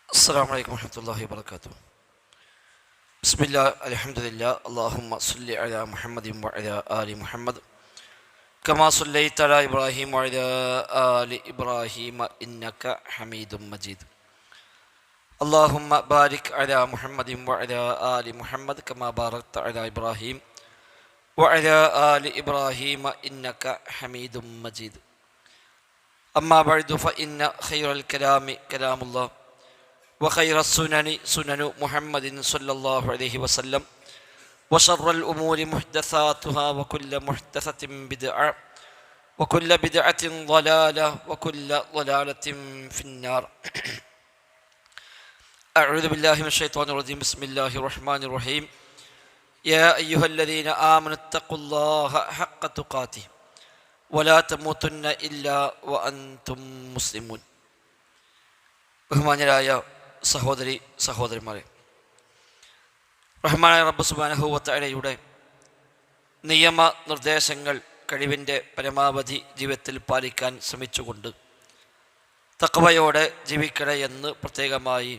السلام عليكم ورحمة الله وبركاته. بسم الله الحمد لله اللهم صل على محمد وعلى آل محمد كما صليت على إبراهيم وعلى آل إبراهيم إنك حميد مجيد. اللهم بارك على محمد وعلى آل محمد كما باركت على إبراهيم وعلى آل إبراهيم إنك حميد مجيد. أما بعد فإن خير الكلام كلام الله وخير السنن سنن محمد صلى الله عليه وسلم وشر الأمور محدثاتها وكل محدثة بدعة وكل بدعة ضلالة وكل ضلالة في النار. أعوذ بالله من الشيطان الرجيم. بسم الله الرحمن الرحيم. يا أيها الذين آمنوا اتقوا الله حق تقاته ولا تموتن إلا وأنتم مسلمون. ബഹുമാന്യരായ സഹോദരിമാരെ, റഹ്മാനായ റബ്ബ് സുബ്ഹാനഹു വ തആലയുടെ നിയമ നിർദ്ദേശങ്ങൾ കഴിവിൻ്റെ പരമാവധി ജീവിതത്തിൽ പാലിക്കാൻ ശ്രമിച്ചുകൊണ്ട് തഖ്വയോടെ ജീവിക്കണേ എന്ന് പ്രത്യേകമായി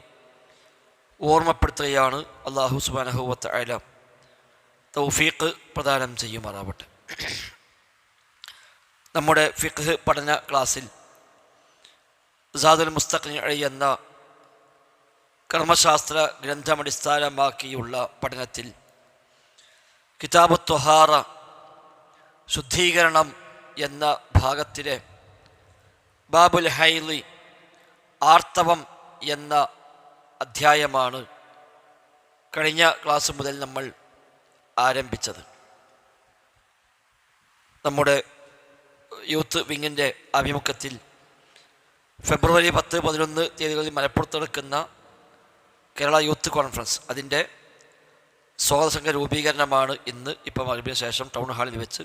ഓർമ്മപ്പെടുത്തുകയാണ്. അല്ലാഹു സുബ്ഹാനഹു വ തആല തൗഫീഖ് പ്രദാനം ചെയ്യുമാറാവട്ടെ. നമ്മുടെ ഫിഖ് പഠന ക്ലാസ്സിൽ സാദുൽ മുസ്തഖ്നി എന്ന കർമ്മശാസ്ത്ര ഗ്രന്ഥമടിസ്ഥാനമാക്കിയുള്ള പഠനത്തിൽ കിതാബ് ത്വഹാറ ശുദ്ധീകരണം എന്ന ഭാഗത്തിലെ ബാബുൽ ഹൈലി ആർത്തവം എന്ന അധ്യായമാണ് കഴിഞ്ഞ ക്ലാസ് മുതൽ നമ്മൾ ആരംഭിച്ചത്. നമ്മുടെ യൂത്ത് വിങ്ങിൻ്റെ ആഭിമുഖ്യത്തിൽ ഫെബ്രുവരി 10-11 തീയതികളിൽ മലപ്പുറത്ത് നടക്കുന്ന കേരള യൂത്ത് കോൺഫറൻസ് അതിൻ്റെ സ്വാഗത സംഘ രൂപീകരണമാണ് ഇന്ന് ഇപ്പോൾ മഗ്‌രിബിന് ശേഷം ടൗൺ ഹാളിൽ വെച്ച്.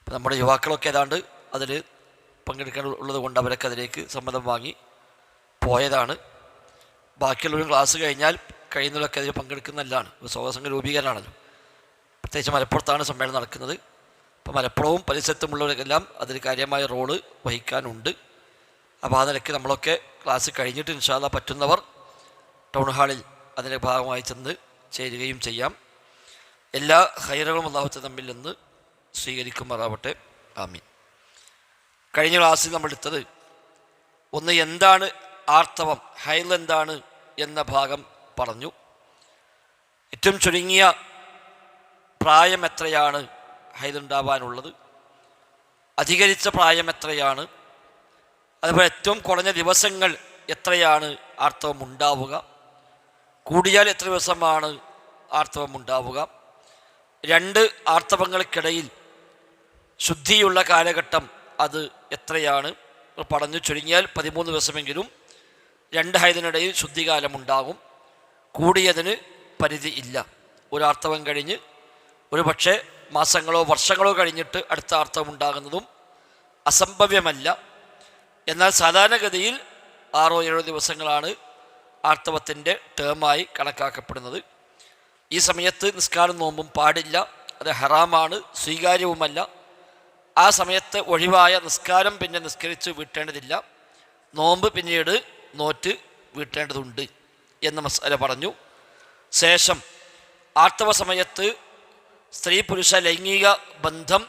നമ്മുടെ യുവാക്കളൊക്കെ ഏതാണ്ട് അതിൽ പങ്കെടുക്കാൻ ഉള്ളത് കൊണ്ട് അവരൊക്കെ അതിലേക്ക് സമ്മതം വാങ്ങി പോയതാണ്. ബാക്കിയുള്ളവരും ക്ലാസ് കഴിഞ്ഞാൽ കഴിയുന്നവരൊക്കെ അതിൽ പങ്കെടുക്കുന്നതല്ലാണ്. സ്വാഗത സംഘ രൂപീകരണമാണല്ലോ. പ്രത്യേകിച്ച് മലപ്പുറത്താണ് സമ്മേളനം നടക്കുന്നത്. അപ്പോൾ മലപ്പുറവും പരിസരത്തുമുള്ളവരെല്ലാം അതിൽ കാര്യമായ റോള് വഹിക്കാനുണ്ട്. അപ്പോൾ ആ നിലയ്ക്ക് നമ്മളൊക്കെ ക്ലാസ് കഴിഞ്ഞിട്ട് ഇൻഷാ അല്ലാഹ് പറ്റുന്നവർ ടൗൺ ഹാളിൽ അതിൻ്റെ ഭാഗമായി ചെന്ന് ചേരുകയും ചെയ്യാം. എല്ലാ ഖൈറുകളും അല്ലാഹു തമ്മിൽ നിന്ന് സ്വീകരിക്കുമാറാവട്ടെ. ആമീൻ. കഴിഞ്ഞ ക്ലാസ്സിൽ നമ്മൾ എടുത്തത് ഒന്ന് എന്താണ് ആർത്തവം, ഹൈൽ എന്താണ് എന്ന ഭാഗം പറഞ്ഞു. ഏറ്റവും ചുരുങ്ങിയ പ്രായം എത്രയാണ് ഹൈലുണ്ടാവാനുള്ളത്, അധികരിച്ച പ്രായം എത്രയാണ്, അതുപോലെ ഏറ്റവും കുറഞ്ഞ ദിവസങ്ങൾ എത്രയാണ് ആർത്തവം ഉണ്ടാവുക, കൂടിയാൽ എത്ര ദിവസമാണ് ആർത്തവം ഉണ്ടാവുക, രണ്ട് ആർത്തവങ്ങൾക്കിടയിൽ ശുദ്ധിയുള്ള കാലഘട്ടം അത് എത്രയാണ് പറഞ്ഞു. ചുരുങ്ങിയാൽ 13 ദിവസമെങ്കിലും രണ്ട് ഹൈദിനിടയിൽ ശുദ്ധികാലമുണ്ടാകും. കൂടിയതിന് പരിധി ഇല്ല. ഒരു ആർത്തവം കഴിഞ്ഞ് ഒരു പക്ഷേ മാസങ്ങളോ വർഷങ്ങളോ കഴിഞ്ഞിട്ട് അടുത്ത ആർത്തവം ഉണ്ടാകുന്നതും അസംഭവ്യമല്ല. എന്നാൽ സാധാരണഗതിയിൽ 6-7 ദിവസങ്ങളാണ് ആർത്തവത്തിൻ്റെ ടേമായി കണക്കാക്കപ്പെടുന്നത്. ഈ സമയത്ത് നിസ്കാരം നോമ്പും പാടില്ല, അത് ഹറാമാണ്, സ്വീകാര്യവുമല്ല. ആ സമയത്ത് ഒഴിവായ നിസ്കാരം പിന്നെ നിസ്കരിച്ച് വീട്ടേണ്ടതില്ല, നോമ്പ് പിന്നീട് നോറ്റ് വീട്ടേണ്ടതുണ്ട് എന്ന മസ്അല പറഞ്ഞു. ശേഷം ആർത്തവ സമയത്ത് സ്ത്രീ പുരുഷ ലൈംഗിക ബന്ധം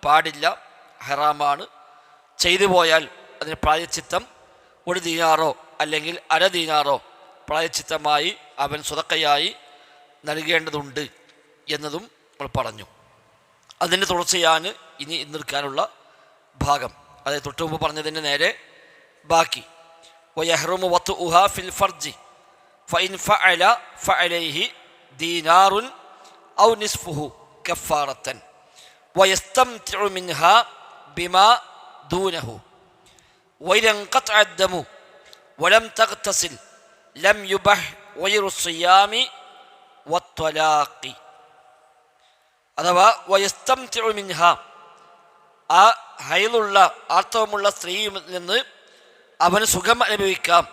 പാടില്ല, ഹറാമാണ്. ചെയ്തു പോയാൽ അതിന് പ്രായശ്ചിത്തം 1 ദീനാറോ അല്ലെങ്കിൽ 1/2 ദീനാറോ പ്രായശ്ചിത്തമായി അവൻ സ്വതക്കയായി നൽകേണ്ടതുണ്ട് എന്നതും നമ്മൾ പറഞ്ഞു. അതിൻ്റെ തുടർച്ചയാണ് ഇനി ഇന്നെടുക്കാനുള്ള ഭാഗം. അതായത് തൊട്ട് മുമ്പ് പറഞ്ഞതിൻ്റെ നേരെ ബാക്കി. വയഹ്റുമു വത്ഉഹാ ഫിൽ ഫർജി ഫഇൻ ഫഅല ഫഅലൈഹി ദീനാറുൻ ഔ നിസ്ഫുഹു കഫാറത്തൻ വയസ്തംതിഉ മിൻഹാ ബിമാ ദൂനഹു വഇദാ ഖതഅ അദ്ദമു വലം തഗ്തസിൽ ലം യുബഹ് ഗൈറു സിയാമി വത്വലാഖി. അഥവാ വയസ്തംതിഉ മിൻഹാ, ആ ഹൈലുള്ള ആർത്തവമുള്ള സ്ത്രീയിൽ നിന്ന് അവന് സുഖം അനുഭവിക്കാം.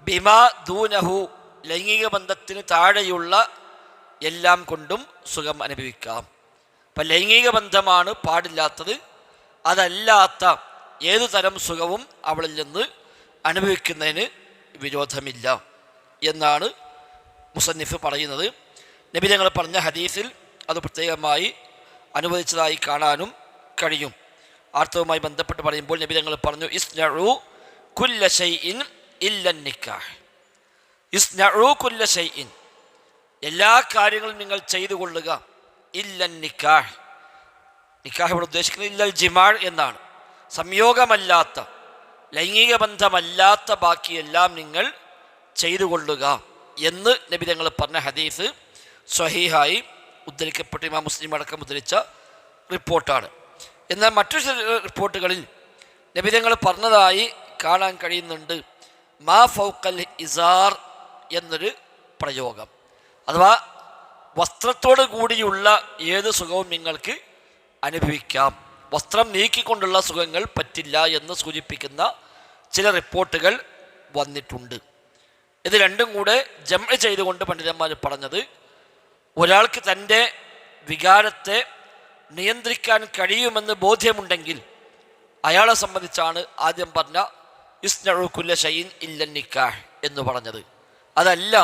ബിമാ ദൂനഹു, ലൈംഗിക ബന്ധത്തിന് താഴെയുള്ള എല്ലാം കൊണ്ടും സുഖം അനുഭവിക്കാം. അപ്പം ലൈംഗിക ബന്ധമാണ് പാടില്ലാത്തത്, അതല്ലാത്ത ഏതു തരം സുഖവും അവളിൽ നിന്ന് അനുഭവിക്കുന്നതിന് വിരോധമില്ല എന്നാണ് മുസന്നിഫ് പറയുന്നത്. നബി തങ്ങൾ പറഞ്ഞ ഹദീസിൽ അത് പ്രത്യേകമായി അനുവദിച്ചതായി കാണാനും കഴിയും. ആർത്തവുമായി ബന്ധപ്പെട്ട് പറയുമ്പോൾ നബി തങ്ങൾ പറഞ്ഞു, ഇസ്നഉ കുല്ല ശൈഇൻ ഇല്ല നിക്കാഹ്. ഇസ്നഉ കുല്ല ശൈഇൻ, എല്ലാ കാര്യങ്ങളും നിങ്ങൾ ചെയ്തു കൊള്ളുക, ഇല്ല നിക്കാഹ്. നിക്കാഹ് ഇവിടെ ഉദ്ദേശിക്കുന്നത് ഇല്ലൽ ജിമാഅ് എന്നാണ്. സംയോഗമല്ലാത്ത, ലൈംഗിക ബന്ധമല്ലാത്ത ബാക്കിയെല്ലാം നിങ്ങൾ ചെയ്തു കൊള്ളുക എന്ന് നബി തങ്ങൾ പറഞ്ഞ ഹദീസ് സ്വഹീഹായി ഉദ്ധരിക്കപ്പെട്ട ഇമാം മുസ്ലിം അടക്കം ഉദ്ധരിച്ച റിപ്പോർട്ടാണ്. എന്നാൽ മറ്റു ചില റിപ്പോർട്ടുകളിൽ നബി തങ്ങൾ പറഞ്ഞതായി കാണാൻ കഴിയുന്നുണ്ട്, മാ ഫൗക്കൽ ഇസാർ എന്നൊരു പ്രയോഗം. അഥവാ വസ്ത്രത്തോടു കൂടിയുള്ള ഏത് സുഖവും നിങ്ങൾക്ക് അനുഭവിക്കാം, വസ്ത്രം നീക്കിക്കൊണ്ടുള്ള സുഖങ്ങൾ പറ്റില്ല എന്ന് സൂചിപ്പിക്കുന്ന ചില റിപ്പോർട്ടുകൾ വന്നിട്ടുണ്ട്. ഇത് രണ്ടും കൂടെ ജംഅ് ചെയ്തുകൊണ്ട് പണ്ഡിതന്മാർ പറഞ്ഞത്, ഒരാൾക്ക് തൻ്റെ വികാരത്തെ നിയന്ത്രിക്കാൻ കഴിയുമെന്ന് ബോധ്യമുണ്ടെങ്കിൽ അയാളെ സംബന്ധിച്ചാണ് ആദ്യം പറഞ്ഞ ഇസ്നഉ കുല്ല ശൈഇൻ ഇല്ല നിക്കാഹ് എന്ന് പറഞ്ഞത്. അതല്ല,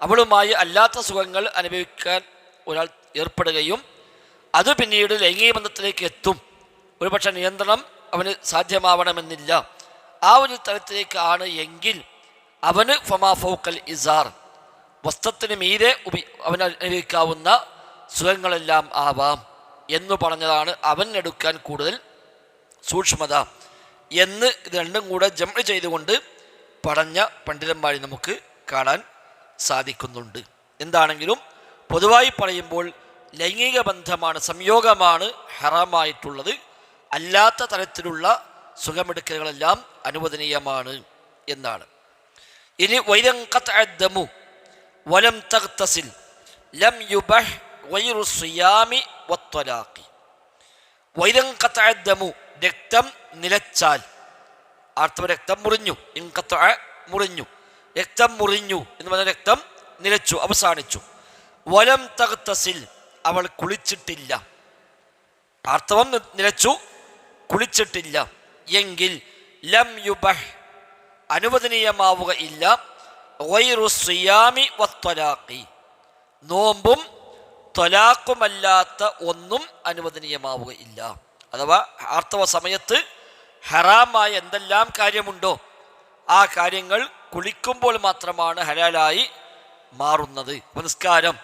അവളുമായി അല്ലാത്ത സുഖങ്ങൾ അനുഭവിക്കാൻ ഒരാൾ ഏർപ്പെടുകയും അത് പിന്നീട് ലൈംഗിക ബന്ധത്തിലേക്ക് എത്തും, ഒരുപക്ഷെ നിയന്ത്രണം അവന് സാധ്യമാവണമെന്നില്ല, ആ ഒരു തലത്തിലേക്കാണ് എങ്കിൽ അവന് ഫമാ ഫൗക്കൽ ഇസാർ, വസ്ത്രത്തിന് മീതെ അവന് അനുഭവിക്കാവുന്ന സുഖങ്ങളെല്ലാം ആവാം എന്ന് പറഞ്ഞതാണ് അവനെടുക്കാൻ കൂടുതൽ സൂക്ഷ്മത എന്ന് ഇത് രണ്ടും കൂടെ ജംഅ് ചെയ്തുകൊണ്ട് പറഞ്ഞ പണ്ഡിതന്മാരെ നമുക്ക് കാണാൻ സാധിക്കുന്നുണ്ട്. എന്താണെങ്കിലും പൊതുവായി പറയുമ്പോൾ ലൈംഗിക ബന്ധമാണ്, സംയോഗമാണ് ഹറാമായിട്ടുള്ളത്, അല്ലാത്ത തരത്തിലുള്ള സുഖമെടുക്കലുകളെല്ലാം അനുവദനീയമാണ് എന്നാണ്. ഇനി വൈദൻഖതഅദ്ദമു വലം തഗ്തസിൽ ലം യുബഹ് ഗൈറു സിയാമി വത്വലാഖി. വൈദൻഖതഅദ്ദമു, രക്തം നിലച്ചാൽ, ആർത്തവ രക്തം മുറിഞ്ഞു, ഇൻഖതഅ മുറിഞ്ഞു, രക്തം മുറിഞ്ഞു എന്ന് പറഞ്ഞാൽ രക്തം നിലച്ചു, അവസാനിച്ചു. വലം തഗ്തസിൽ, അവൾ കുളിച്ചിട്ടില്ല, ആർത്തവം നിലച്ചു, കുളിച്ചിട്ടില്ല എങ്കിൽ ലം യുബഹ്, അനുവദനീയമാവുക ഇല്ല, ഗൈറു സിയാമി വത്വലാഖി, നോമ്പും ത്വലാഖുമല്ലാത്ത ഒന്നും അനുവദനീയമാവുക ഇല്ല. അഥവാ ആർത്തവ സമയത്ത് ഹറാമായ എന്തെല്ലാം കാര്യമുണ്ടോ ആ കാര്യങ്ങൾ കുളിക്കുമ്പോൾ മാത്രമാണ് ഹലാലായി മാറുന്നത്. അപ്പോൾ നിസ്കാരം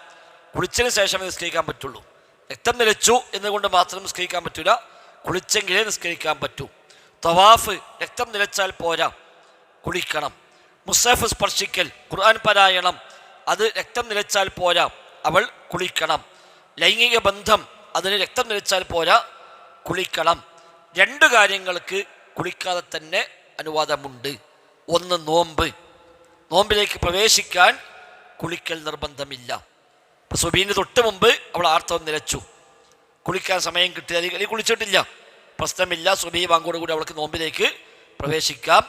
കുളിച്ചതിന് ശേഷമേ നിസ്കരിക്കാൻ പറ്റുള്ളൂ. രക്തം നിലച്ചു എന്നുകൊണ്ട് മാത്രം നിസ്കരിക്കാൻ പറ്റില്ല, കുളിച്ചെങ്കിലേ നിസ്കരിക്കാൻ പറ്റൂ. തവാഫ് രക്തം നിലച്ചാൽ പോരാ, കുളിക്കണം. മുസ്ഹഫ് സ്പർശിക്കൽ, ഖുർആൻ പാരായണം, അത് രക്തം നിലച്ചാൽ പോരാ, അവൾ കുളിക്കണം. ലൈംഗിക ബന്ധം, അതിന് രക്തം നിലച്ചാൽ പോരാ, കുളിക്കണം. രണ്ട് കാര്യങ്ങൾക്ക് കുളിക്കാതെ തന്നെ അനുവാദമുണ്ട്. ഒന്ന് നോമ്പ്, നോമ്പിലേക്ക് പ്രവേശിക്കാൻ കുളിക്കൽ നിർബന്ധമില്ല. ഇപ്പം സുബീന് തൊട്ട് മുമ്പ് അവൾ ആർത്തവം നിലച്ചു, കുളിക്കാൻ സമയം കിട്ടിയ അല്ലെങ്കിൽ കുളിച്ചിട്ടില്ല, പ്രശ്നമില്ല, സുബീ ബാങ്കോട് കൂടി അവൾക്ക് നോമ്പിലേക്ക് പ്രവേശിക്കാം.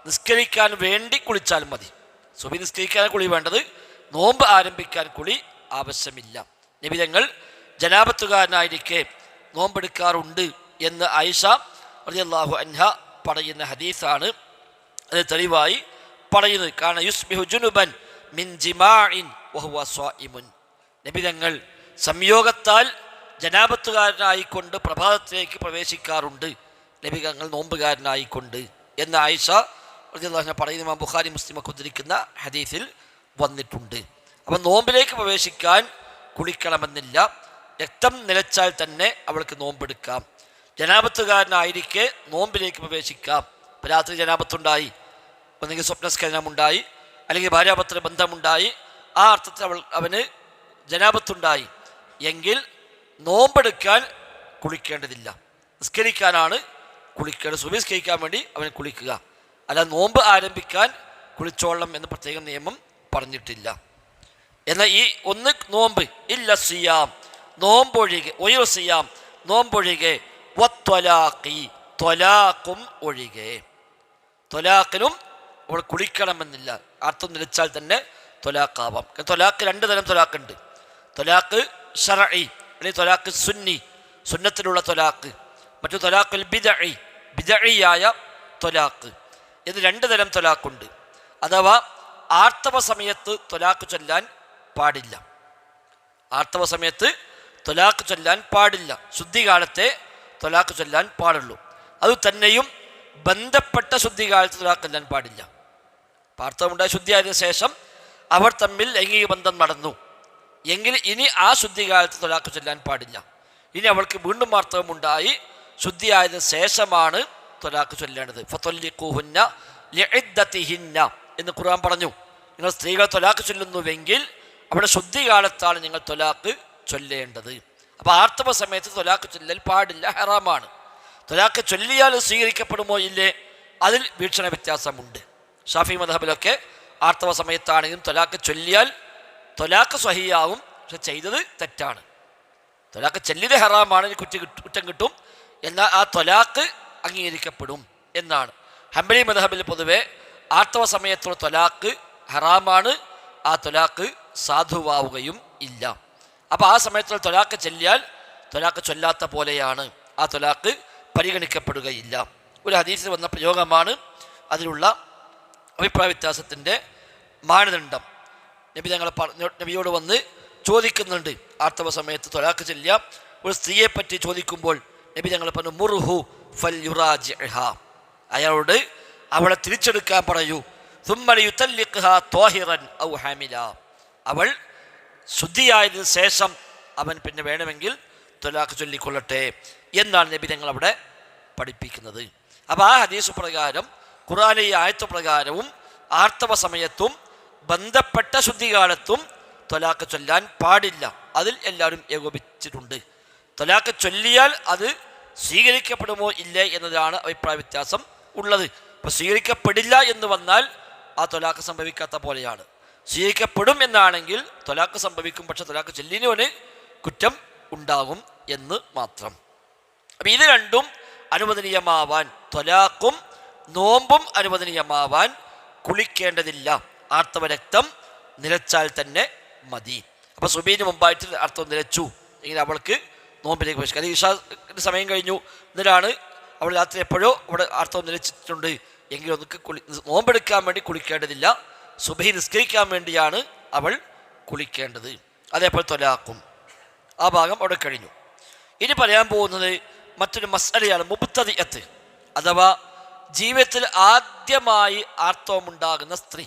നിസ്കരിക്കാൻ വേണ്ടി കുളിച്ചാൽ മതി. സുബീ നിസ്കരിക്കാൻ കുളി വേണ്ടത്, നോമ്പ് ആരംഭിക്കാൻ കുളി ആവശ്യമില്ല. നബി തങ്ങൾ ജനാബത്തുകാരനായിരിക്കെ നോമ്പെടുക്കാറുണ്ട് എന്ന് ആയിഷ റളിയല്ലാഹു അൻഹ പറയുന്ന ഹദീസാണ്. അത് തെളിവായി പറയുന്നത്, കാന യുസ്ബിഹു ജുനുബൻ മിൻ ജിമാഇൻ വഹുവ സ്വായിമുൻ. നബി തങ്ങൾ സംയോഗത്താൽ ജനാബത്തുകാരനായിക്കൊണ്ട് പ്രഭാതത്തിലേക്ക് പ്രവേശിക്കാറുണ്ട്, നബി തങ്ങൾ നോമ്പുകാരനായിക്കൊണ്ട് എന്ന് ആയിഷ റളിയല്ലാഹു അൻഹ പറയുന്ന ഇമാം ബുഖാരി മുസ്ലിമൊക്കെ ഉദ്ധരിക്കുന്ന ഹദീസിൽ വന്നിട്ടുണ്ട്. അപ്പം നോമ്പിലേക്ക് പ്രവേശിക്കാൻ കുളിക്കണമെന്നില്ല, രക്തം നിലച്ചാൽ തന്നെ അവൾക്ക് നോമ്പെടുക്കാം. ജനാബത്തുകാരനായിരിക്കെ നോമ്പിലേക്ക് പ്രവേശിക്കാം. ഇപ്പം രാത്രി ജനാബത്തുണ്ടായി, ഒന്നെങ്കിൽ സ്വപ്നസ്ഖലനമുണ്ടായി, അല്ലെങ്കിൽ ഭാര്യാഭർത്തൃ ബന്ധമുണ്ടായി, ആ അർത്ഥത്തിൽ അവന് ജനാബത്തുണ്ടായി എങ്കിൽ നോമ്പെടുക്കാൻ കുളിക്കേണ്ടതില്ല, നിസ്കരിക്കാനാണ് കുളിക്കേണ്ടത്. സുബഹിസ്കരിക്കാൻ വേണ്ടി അവൻ കുളിക്കുക, അല്ല നോമ്പ് ആരംഭിക്കാൻ കുളിച്ചോളണം എന്ന് പ്രത്യേകം നിയമം പറഞ്ഞിട്ടില്ല. എന്നാൽ ഈ ഒന്ന് നോമ്പ്, ഇല്ല സിയാം, നോമ്പൊഴികെ, ഒയ്യോ സിയാം, നോമ്പൊഴികെ, വത്വലാഖി, ത്വലാഖും ഒഴികെ. ത്വലാഖിനും അവൾ കുളിക്കണമെന്നില്ല, അർത്ഥം നിലച്ചാൽ തന്നെ ത്വലാഖാവാം. ത്വലാഖ് രണ്ട് തരം ത്വലാഖുണ്ട്. ത്വലാഖ് ശർഈ അല്ലെങ്കിൽ ത്വലാഖ് സുന്നി, സുന്നത്തിലുള്ള ത്വലാഖ്, മറ്റു ത്വലാഖുൽ ബിദ്ഈ, ബിദ്ഈയായ ത്വലാഖ് എന്ന് രണ്ട് തരം ത്വലാഖുണ്ട്. അഥവാ ആർത്തവ സമയത്ത് ത്വലാഖ് ചൊല്ലാൻ പാടില്ല. ആർത്തവ സമയത്ത് ത്വലാഖ് ചൊല്ലാൻ പാടില്ല. ശുദ്ധികാലത്തെ ത്വലാഖ് ചൊല്ലാൻ പാടുള്ളൂ. അത് തന്നെയും ബന്ധപ്പെട്ട ശുദ്ധികാലത്ത് ത്വലാഖ് ചൊല്ലാൻ പാടില്ല. ആർത്തവമുണ്ടായ ശുദ്ധിയായതിനു ശേഷം അവർ തമ്മിൽ ലൈംഗിക ബന്ധം നടന്നു എങ്കിൽ ഇനി ആ ശുദ്ധികാലത്ത് ത്വലാഖ് ചൊല്ലാൻ പാടില്ല. ഇനി അവൾക്ക് വീണ്ടും ആർത്തവമുണ്ടായി ശുദ്ധിയായതിനു ശേഷമാണ് ത്വലാഖ് ചൊല്ലേണ്ടത്. ഫത്വല്ലിഖൂഹുന്ന ലിഇദ്ദതിഹിന്ന എന്ന് ഖുർആൻ പറഞ്ഞു. നിങ്ങൾ സ്ത്രീകൾ ത്വലാഖ് ചൊല്ലുന്നുവെങ്കിൽ അവിടെ ശുദ്ധികാലത്താണ് നിങ്ങൾ ത്വലാഖ് ചൊല്ലേണ്ടത്. അപ്പോൾ ആർത്തവ സമയത്ത് ത്വലാഖ് ചൊല്ലൽ പാടില്ല, ഹറാമാണ്. ത്വലാഖ് ചൊല്ലിയാൽ സ്വീകരിക്കപ്പെടുമോ ഇല്ലേ, അതിൽ വീക്ഷണ വ്യത്യാസമുണ്ട്. ഷാഫി മദ്ഹബിലൊക്കെ ആർത്തവ സമയത്താണെങ്കിലും ത്വലാഖ് ചൊല്ലിയാൽ ത്വലാഖ് സ്വഹിയാവും, പക്ഷെ ചെയ്തത് തെറ്റാണ്. ത്വലാഖ് ചൊല്ലിയത് ഹറാമാണ്, കുറ്റം കിട്ടും, എന്നാൽ ആ ത്വലാഖ് അംഗീകരിക്കപ്പെടും എന്നാണ്. ഹംബലി മദ്ഹബിൽ പൊതുവെ ആർത്തവ സമയത്തുള്ള ത്വലാഖ് ഹറാമാണ്, ആ ത്വലാഖ് സാധുവാവുകയും ഇല്ല. അപ്പോൾ ആ സമയത്തുള്ള ത്വലാഖ് ചൊല്ലിയാൽ ത്വലാഖ് ചൊല്ലാത്ത പോലെയാണ്, ആ ത്വലാഖ് പരിഗണിക്കപ്പെടുകയില്ല. ഒരു ഹദീസിൽ വന്ന പ്രയോഗമാണ് അതിലുള്ള അഭിപ്രായ വ്യത്യാസത്തിൻ്റെ മാനദണ്ഡം. നബിയോട് വന്ന് ചോദിക്കുന്നുണ്ട്, ആർത്തവ സമയത്ത് ത്വലാഖ് ചൊല്ലിയ ഒരു സ്ത്രീയെ പറ്റി ചോദിക്കുമ്പോൾ നബി ഞങ്ങൾ പറഞ്ഞു, മുർഹു ഫൽ യുറാജിഅഹ, അയാളോട് അവളെ തിരിച്ചെടുക്കാൻ പറയൂ. സുമ്മ ലിയുതല്ലിഖ്ഹാ ത്വാഹിറൻ ഔ ഹാമില, അവൾ ശുദ്ധിയായതിനു ശേഷം അവൻ പിന്നെ വേണമെങ്കിൽ ത്വലാഖ് ചൊല്ലിക്കൊള്ളട്ടെ എന്നാണ് നബി ഞങ്ങൾ അവിടെ പഠിപ്പിക്കുന്നത്. അപ്പോൾ ആ ഹദീസ് പ്രകാരം ഖുർആനിലെ ഈ ആയത്ത് പ്രകാരവും ആർത്തവ സമയത്തും ബന്ധപ്പെട്ട ശുദ്ധികാലത്തും ത്വലാഖ് ചൊല്ലാൻ പാടില്ല. അതിൽ എല്ലാവരും ഏകോപിച്ചിട്ടുണ്ട്. ത്വലാഖ് ചൊല്ലിയാൽ അത് സ്വീകരിക്കപ്പെടുമോ ഇല്ലേ എന്നതാണ് അഭിപ്രായ വ്യത്യാസം ഉള്ളത്. അപ്പോൾ സ്വീകരിക്കപ്പെടില്ല എന്ന് വന്നാൽ ആ ത്വലാഖ് സംഭവിക്കാത്ത പോലെയാണ്. സ്വീകരിക്കപ്പെടും എന്നാണെങ്കിൽ ത്വലാഖ് സംഭവിക്കും, പക്ഷെ ത്വലാഖ് ചൊല്ലിനവന് കുറ്റം ഉണ്ടാകും എന്ന് മാത്രം. അപ്പം ഇത് രണ്ടും അനുവദനീയമാവാൻ, ത്വലാഖും നോമ്പും അനുവദനീയമാവാൻ കുളിക്കേണ്ടതില്ല. ആർത്തവ രക്തം നിലച്ചാൽ തന്നെ മതി. അപ്പോൾ സുബീന് മുമ്പായിട്ട് ആർത്തവം നിലച്ചു എങ്കിൽ അവൾക്ക് നോമ്പിലേക്ക് പ്രവേശിക്കാം. അല്ലെങ്കിൽ ഇഷാ സമയം കഴിഞ്ഞു, എന്നിട്ടാണ് അവൾ രാത്രി എപ്പോഴോ അവിടെ ആർത്തവം നിലച്ചിട്ടുണ്ട് എങ്കിൽ ഒന്ന് നോമ്പെടുക്കാൻ വേണ്ടി കുളിക്കേണ്ടതില്ല. സുബഹി നിസ്കരിക്കാൻ വേണ്ടിയാണ് അവൾ കുളിക്കേണ്ടത്. അതേപോലെ ത്വലാഖും ആ ഭാഗം അവിടെ കഴിഞ്ഞു. ഇനി പറയാൻ പോകുന്നത് മറ്റൊരു മസ്അലയാണ്, മുബ്തദിഅത്ത് അഥവാ ജീവിതത്തിൽ ആദ്യമായി ആർത്തവമുണ്ടാകുന്ന സ്ത്രീ.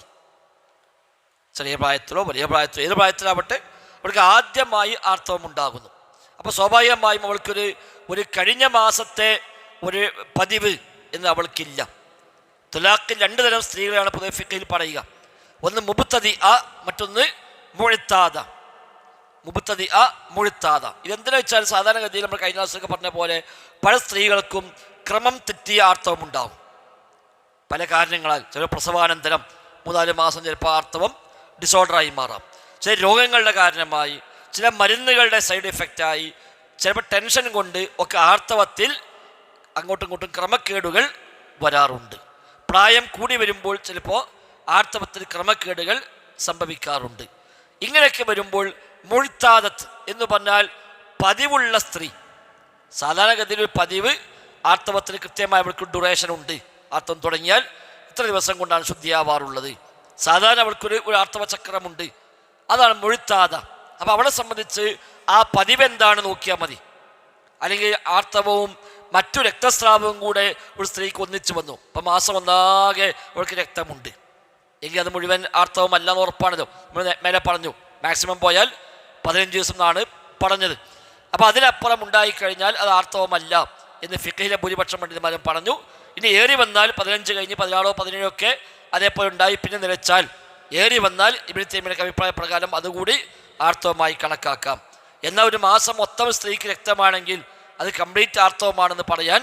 ചെറിയ പ്രായത്തിലോ വലിയ പ്രായത്തിലോ ഏത് പ്രായത്തിലാവട്ടെ അവൾക്ക് ആദ്യമായി ആർത്തവം ഉണ്ടാകുന്നു. അപ്പോൾ സ്വാഭാവികമായും അവൾക്കൊരു കഴിഞ്ഞ മാസത്തെ ഒരു പതിവ് എന്ന് അവൾക്കില്ല. ത്വലാഖിൽ രണ്ട് തരം സ്ത്രീകളാണ് പൊതുവെ ഫിഖ്ഹിൽ പറയുക. ഒന്ന് മുബ്തദിഅ, മറ്റൊന്ന് മുഅ്താദ. മുബ്തദിഅ, മുഅ്താദ ഇതെന്തിനാ വെച്ചാൽ സാധാരണഗതിയിൽ നമ്മൾ കഴിഞ്ഞ ദിവസമൊക്കെ പറഞ്ഞ പോലെ പല സ്ത്രീകൾക്കും ക്രമം തെറ്റിയ ആർത്തവം ഉണ്ടാകും. പല കാരണങ്ങളാൽ, ചില പ്രസവാനന്തരം 3-4 മാസം ചിലപ്പോൾ ആർത്തവം ഡിസോർഡറായി മാറാം. ചില രോഗങ്ങളുടെ കാരണമായി, ചില മരുന്നുകളുടെ സൈഡ് എഫക്റ്റായി, ചിലപ്പോൾ ടെൻഷൻ കൊണ്ട് ഒക്കെ ആർത്തവത്തിൽ അങ്ങോട്ടും ഇങ്ങോട്ടും ക്രമക്കേടുകൾ വരാറുണ്ട്. പ്രായം കൂടി വരുമ്പോൾ ചിലപ്പോൾ ആർത്തവത്തിൽ ക്രമക്കേടുകൾ സംഭവിക്കാറുണ്ട്. ഇങ്ങനെയൊക്കെ വരുമ്പോൾ മുഅ്താദത്ത് എന്ന് പറഞ്ഞാൽ പതിവുള്ള സ്ത്രീ. സാധാരണഗതിയിൽ ഒരു പതിവ് ആർത്തവത്തിന് കൃത്യമായ അവൾക്ക് ഡ്യൂറേഷൻ ഉണ്ട്. ആർത്തവം തുടങ്ങിയാൽ ഇത്ര ദിവസം കൊണ്ടാണ് ശുദ്ധിയാവാറുള്ളത്. സാധാരണ അവൾക്കൊരു ആർത്തവ ചക്രമുണ്ട്, അതാണ് മുഅ്താദ. അപ്പോൾ അവളെ സംബന്ധിച്ച് ആ പതിവ് എന്താണ് നോക്കിയാൽ മതി. അല്ലെങ്കിൽ ആർത്തവവും മറ്റു രക്തസ്രാവവും കൂടെ ഒരു സ്ത്രീക്ക് ഒന്നിച്ചു വന്നു, അപ്പം മാസം ഒന്നാകെ അവൾക്ക് രക്തമുണ്ട് എങ്കിൽ അത് മുഴുവൻ ആർത്തവം അല്ല എന്ന് ഉറപ്പാണല്ലോ. നമ്മൾ മേലെ പറഞ്ഞു മാക്സിമം പോയാൽ 15 ദിവസം എന്നാണ് പറഞ്ഞത്. അപ്പോൾ അതിനപ്പുറം ഉണ്ടായിക്കഴിഞ്ഞാൽ അത് ആർത്തവമല്ല എന്ന് ഫിഖ്ഹിലെ ഭൂരിപക്ഷം പണ്ഡിതന്മാരും പറഞ്ഞു. ഇനി ഏറി വന്നാൽ 15 കഴിഞ്ഞ് 16 17 ഒക്കെ അതേപോലെ ഉണ്ടായി പിന്നെ നിലച്ചാൽ ഏറി വന്നാൽ ഇബ്നു തൈമിയ്യയുടെ അഭിപ്രായ പ്രകാരം അതുകൂടി ആർത്തവമായി കണക്കാക്കാം. എന്നാൽ ഒരു മാസം മൊത്തം സ്ത്രീക്ക് രക്തമാണെങ്കിൽ അത് കംപ്ലീറ്റ് ആർത്തവമാണെന്ന് പറയാൻ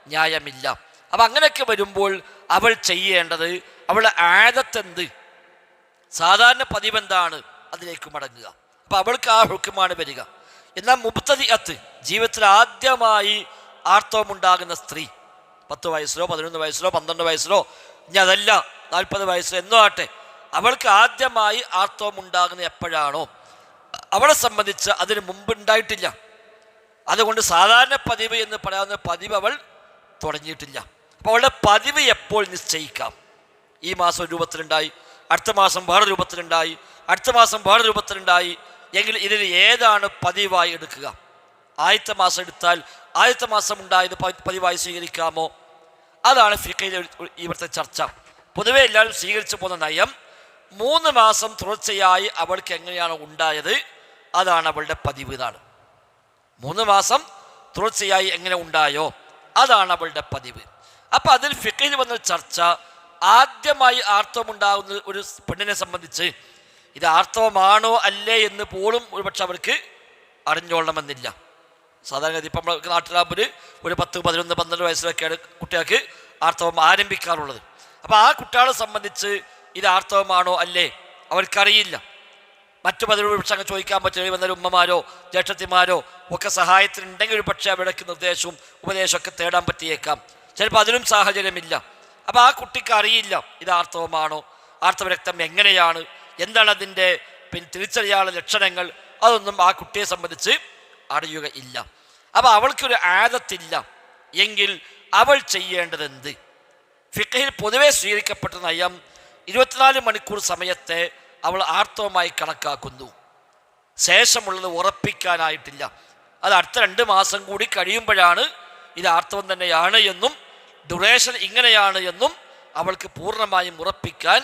ന്യായമില്ല. അപ്പം അങ്ങനെയൊക്കെ വരുമ്പോൾ അവൾ ചെയ്യേണ്ടത് അവളുടെ ആദത്തെന്ത്, സാധാരണ പതിവെന്താണ്, അതിലേക്ക് മടങ്ങുക. അപ്പം അവൾക്ക് ആ ഹുക്കുമാണ് വരിക. എന്നാൽ മുബ്തദിഅത്ത് ജീവിതത്തിൽ ആദ്യമായി ആർത്തവമുണ്ടാകുന്ന സ്ത്രീ 10 വയസ്സിലോ 11 വയസ്സിലോ 12 വയസ്സിലോ ഇനി അതല്ല 40 വയസ്സിലോ എന്നോ ആട്ടെ, അവൾക്ക് ആദ്യമായി ആർത്തവം ഉണ്ടാകുന്നത് എപ്പോഴാണോ അവളെ സംബന്ധിച്ച് അതിന് മുമ്പ് ഉണ്ടായിട്ടില്ല. അതുകൊണ്ട് സാധാരണ പതിവ് എന്ന് പറയാവുന്ന പതിവ് അവൾ തുടങ്ങിയിട്ടില്ല. അപ്പോൾ അവളുടെ പതിവ് എപ്പോൾ നിശ്ചയിക്കാം ഈ മാസം ഒരു രൂപത്തിലുണ്ടായി, അടുത്ത മാസം വേറെ രൂപത്തിലുണ്ടായി, അടുത്ത മാസം വേറെ രൂപത്തിലുണ്ടായി എങ്കിൽ ഇതിൽ ഏതാണ് പതിവായി എടുക്കുക? ആദ്യത്തെ മാസം എടുത്താൽ ആദ്യത്തെ മാസം ഉണ്ടായത് പതിവായി സ്വീകരിക്കാമോ? അതാണ് ഫിഖഹിലെ ഇവിടുത്തെ ചർച്ച. പൊതുവെ എല്ലാവരും സ്വീകരിച്ചു പോകുന്ന നയം 3 മാസം തുടർച്ചയായി അവൾക്ക് എങ്ങനെയാണ് ഉണ്ടായത് അതാണ് അവളുടെ പതിവ്. ഇതാണ് 3 മാസം തുടർച്ചയായി എങ്ങനെ ഉണ്ടായോ അതാണ് അവളുടെ പതിവ്. അപ്പം അതിൽ ഫിഖഹിൽ വന്ന ചർച്ച, ആദ്യമായി ആർത്തവമുണ്ടാകുന്ന ഒരു പെണ്ണിനെ സംബന്ധിച്ച് ഇത് ആർത്തവമാണോ അല്ലേ എന്ന് പോലും ഒരുപക്ഷെ അവർക്ക് അറിഞ്ഞോളണമെന്നില്ല. സാധാരണ ഇപ്പം നമ്മുടെ നാട്ടിലാകുമ്പോൾ ഒരു 10, 11, 12 വയസ്സിലൊക്കെയാണ് കുട്ടികൾക്ക് ആർത്തവം ആരംഭിക്കാറുള്ളത്. അപ്പോൾ ആ കുട്ടികളെ സംബന്ധിച്ച് ഇത് ആർത്തവമാണോ അല്ലേ അവർക്കറിയില്ല. മറ്റു പലരും പക്ഷെ അങ്ങ് ചോദിക്കാൻ പറ്റില്ല. വന്നാലും ഉമ്മമാരോ ജ്യേഷ്ഠത്തിമാരോ ഒക്കെ സഹായത്തിനുണ്ടെങ്കിൽ ഒരു പക്ഷേ അവരുടെക്ക് നിർദ്ദേശവും ഉപദേശമൊക്കെ തേടാൻ പറ്റിയേക്കാം. ചിലപ്പോൾ അതിനും സാഹചര്യമില്ല. അപ്പോൾ ആ കുട്ടിക്ക് അറിയില്ല ഇത് ആർത്തവമാണോ, ആർത്തവ രക്തം എങ്ങനെയാണ്, എന്താണ് അതിൻ്റെ തിരിച്ചറിയാനുള്ള ലക്ഷണങ്ങൾ, അതൊന്നും ആ കുട്ടിയെ സംബന്ധിച്ച് അറിയുകയില്ല. അപ്പോൾ അവൾക്കൊരു ആദത്തില്ല എങ്കിൽ അവൾ ചെയ്യേണ്ടത് എന്ത്? ഫിഖഹിൽ പൊതുവെ സ്വീകരിക്കപ്പെട്ട നയം 24 മണിക്കൂർ സമയത്തെ അവൾ ആർത്തവമായി കണക്കാക്കുന്നു. ശേഷമുള്ളത് ഉറപ്പിക്കാനായിട്ടില്ല. അത് അടുത്ത 2 മാസം കൂടി കഴിയുമ്പോഴാണ് ഇത് ആർത്തവം തന്നെയാണ് എന്നും ഡ്യൂറേഷൻ ഇങ്ങനെയാണ് എന്നും അവൾക്ക് പൂർണ്ണമായും ഉറപ്പിക്കാൻ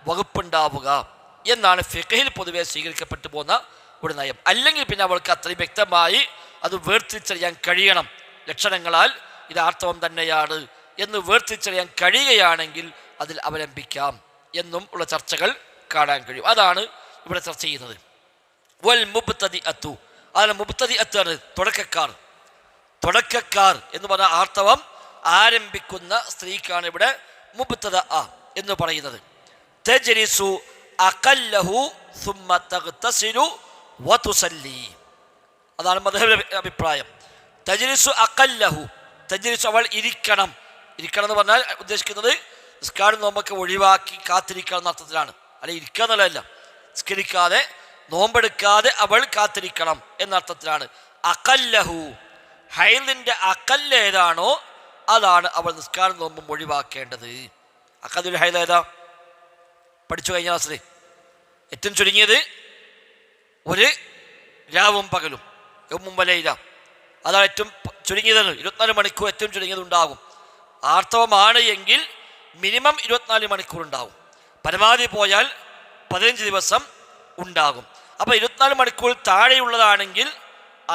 വകുപ്പുണ്ടാവുക എന്നാണ് ഫിഖഹിൽ പൊതുവെ സ്വീകരിക്കപ്പെട്ടു പോകുന്ന ഒരു നയം. അല്ലെങ്കിൽ പിന്നെ അവൾക്ക് അത്രയും വ്യക്തമായി അത് വേർതിരിച്ചറിയാൻ കഴിയണം. ലക്ഷണങ്ങളാൽ ഇത് ആർത്തവം തന്നെയാണ് എന്ന് വേർതിരിച്ചറിയാൻ കഴിയുകയാണെങ്കിൽ അതിൽ അവലംബിക്കാം എന്നും ഉള്ള ചർച്ചകൾ കാണാൻ കഴിയും. അതാണ് ഇവിടെ ചർച്ച ചെയ്യുന്നത്. വൽ മുബ്തദിഅത്തു, അതിന് മുബ്തദിഅത്ത് ആണ് തുടക്കക്കാർ എന്ന് പറഞ്ഞ ആർത്തവം ആരംഭിക്കുന്ന സ്ത്രീക്കാണ് ഇവിടെ മുബ്തദഅ എന്ന് പറയുന്നത്. തജ്ലിസു അഖല്ലഹു സുമ്മ തഗ്തസിലു വതുസല്ലി, അതാണ് മദ്ഹബിന്റെ അഭിപ്രായം. തജ്ലിസു അഖല്ലഹു, തജ്ലിസു അവൾ ഇരിക്കണം എന്ന് പറഞ്ഞാൽ ഉദ്ദേശിക്കുന്നത് നിസ്കാരം നോമ്പൊക്കെ ഒഴിവാക്കി കാത്തിരിക്കണം എന്ന അർത്ഥത്തിലാണ്. അല്ലെ ഇരിക്കുക എന്നുള്ളതല്ല, നിസ്കരിക്കാതെ നോമ്പെടുക്കാതെ അവൾ കാത്തിരിക്കണം എന്ന അർത്ഥത്തിലാണ്. അഖല്ലഹു, ഹൈലിന്റെ അഖല്ല് ഏതാണോ അതാണ് അവൾ നിസ്കാരം നോമ്പും ഒഴിവാക്കേണ്ടത്. അഖല്ലുൽ ഹൈൽ ഏതാ പഠിച്ചു കഴിഞ്ഞ ക്ലാസ്സിൽ? ഏറ്റവും ചുരുങ്ങിയത് ഒരു രാവും പകലും, മുമ്പലയില, അതാണ് ഏറ്റവും ചുരുങ്ങിയതാണ്. 24 മണിക്കൂർ ഏറ്റവും ചുരുങ്ങിയത് ഉണ്ടാകും. ആർത്തവമാണ് എങ്കിൽ മിനിമം 24 മണിക്കൂർ ഉണ്ടാകും. പരമാവധി പോയാൽ 15 ദിവസം ഉണ്ടാകും. അപ്പോൾ 24 മണിക്കൂർ താഴെയുള്ളതാണെങ്കിൽ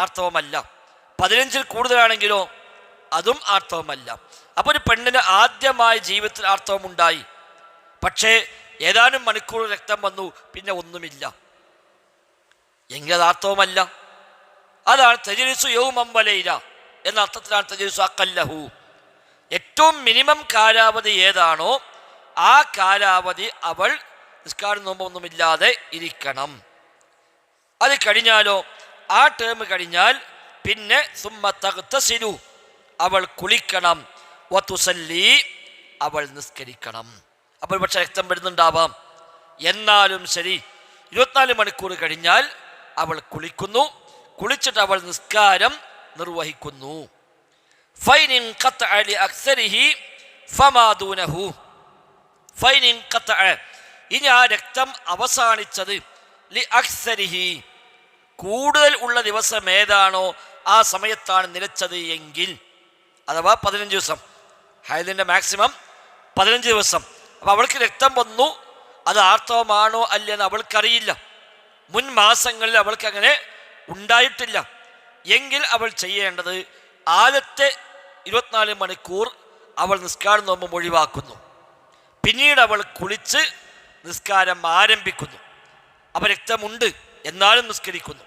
ആർത്തവമല്ല. 15-ൽ കൂടുതലാണെങ്കിലോ അതും ആർത്തവമല്ല. അപ്പോൾ ഒരു പെണ്ണിന് ആദ്യമായി ജീവിതത്തിൽ ആർത്തവം ഉണ്ടായി, പക്ഷേ ഏതാനും മണിക്കൂർ രക്തം വന്നു, പിന്നെ ഒന്നുമില്ല എങ്കിൽ അത് ആർത്തവമല്ല. അതാണ് തജ്ലിസു യൗമൻ വലൈല എന്ന അർത്ഥത്തിലാണ് തജ്ലിസു അഖല്ലഹു. ഏറ്റവും മിനിമം കാലാവധി ഏതാണോ ആ കാലാവധി അവൾ നിസ്കാരം നോമ്പൊന്നുമില്ലാതെ ഇരിക്കണം. അത് കഴിഞ്ഞാലോ, ആ ടേം കഴിഞ്ഞാൽ പിന്നെ സുമ്മ തഗ്തസിലു, അവൾ കുളിക്കണം, വതുസല്ലി, അവൾ നിസ്കരിക്കണം. അപ്പോൾ പക്ഷെ രക്തം വരുന്നുണ്ടാവാം, എന്നാലും ശരി 24 മണിക്കൂർ കഴിഞ്ഞാൽ അവൾ കുളിക്കുന്നു, കുളിച്ചിട്ട് അവൾ നിസ്കാരം നിർവഹിക്കുന്നു. ഫൈനിൻ ഖത്അ ലിഅക്സരിഹി ഫമാ ദൂനഹു, ഫൈനിൻ ഖത്അ, ഇനി ആ രക്തം അവസാനിച്ചത് ലിഅക്സരിഹി, കൂടുതൽ ഉള്ള ദിവസം ഏതാണോ ആ സമയത്താണ് നിലച്ചത് എങ്കിൽ, അഥവാ 15 ദിവസം, ഹൈദിൻ്റെ മാക്സിമം 15 ദിവസം. അപ്പം അവൾക്ക് രക്തം വന്നു, അത് ആർത്തവമാണോ അല്ലെന്ന് അവൾക്കറിയില്ല. മുൻ മാസങ്ങളിൽ അവൾക്ക് അങ്ങനെ ഉണ്ടായിട്ടില്ല എങ്കിൽ അവൾ ചെയ്യേണ്ടത് ആദ്യത്തെ 24 മണിക്കൂർ അവൾ നിസ്കാരം നോമ്പും ഒഴിവാക്കുന്നു. പിന്നീട് അവൾ കുളിച്ച് നിസ്കാരം ആരംഭിക്കുന്നു. അപ്പോൾ രക്തമുണ്ട് എന്നാലും നിസ്കരിക്കുന്നു.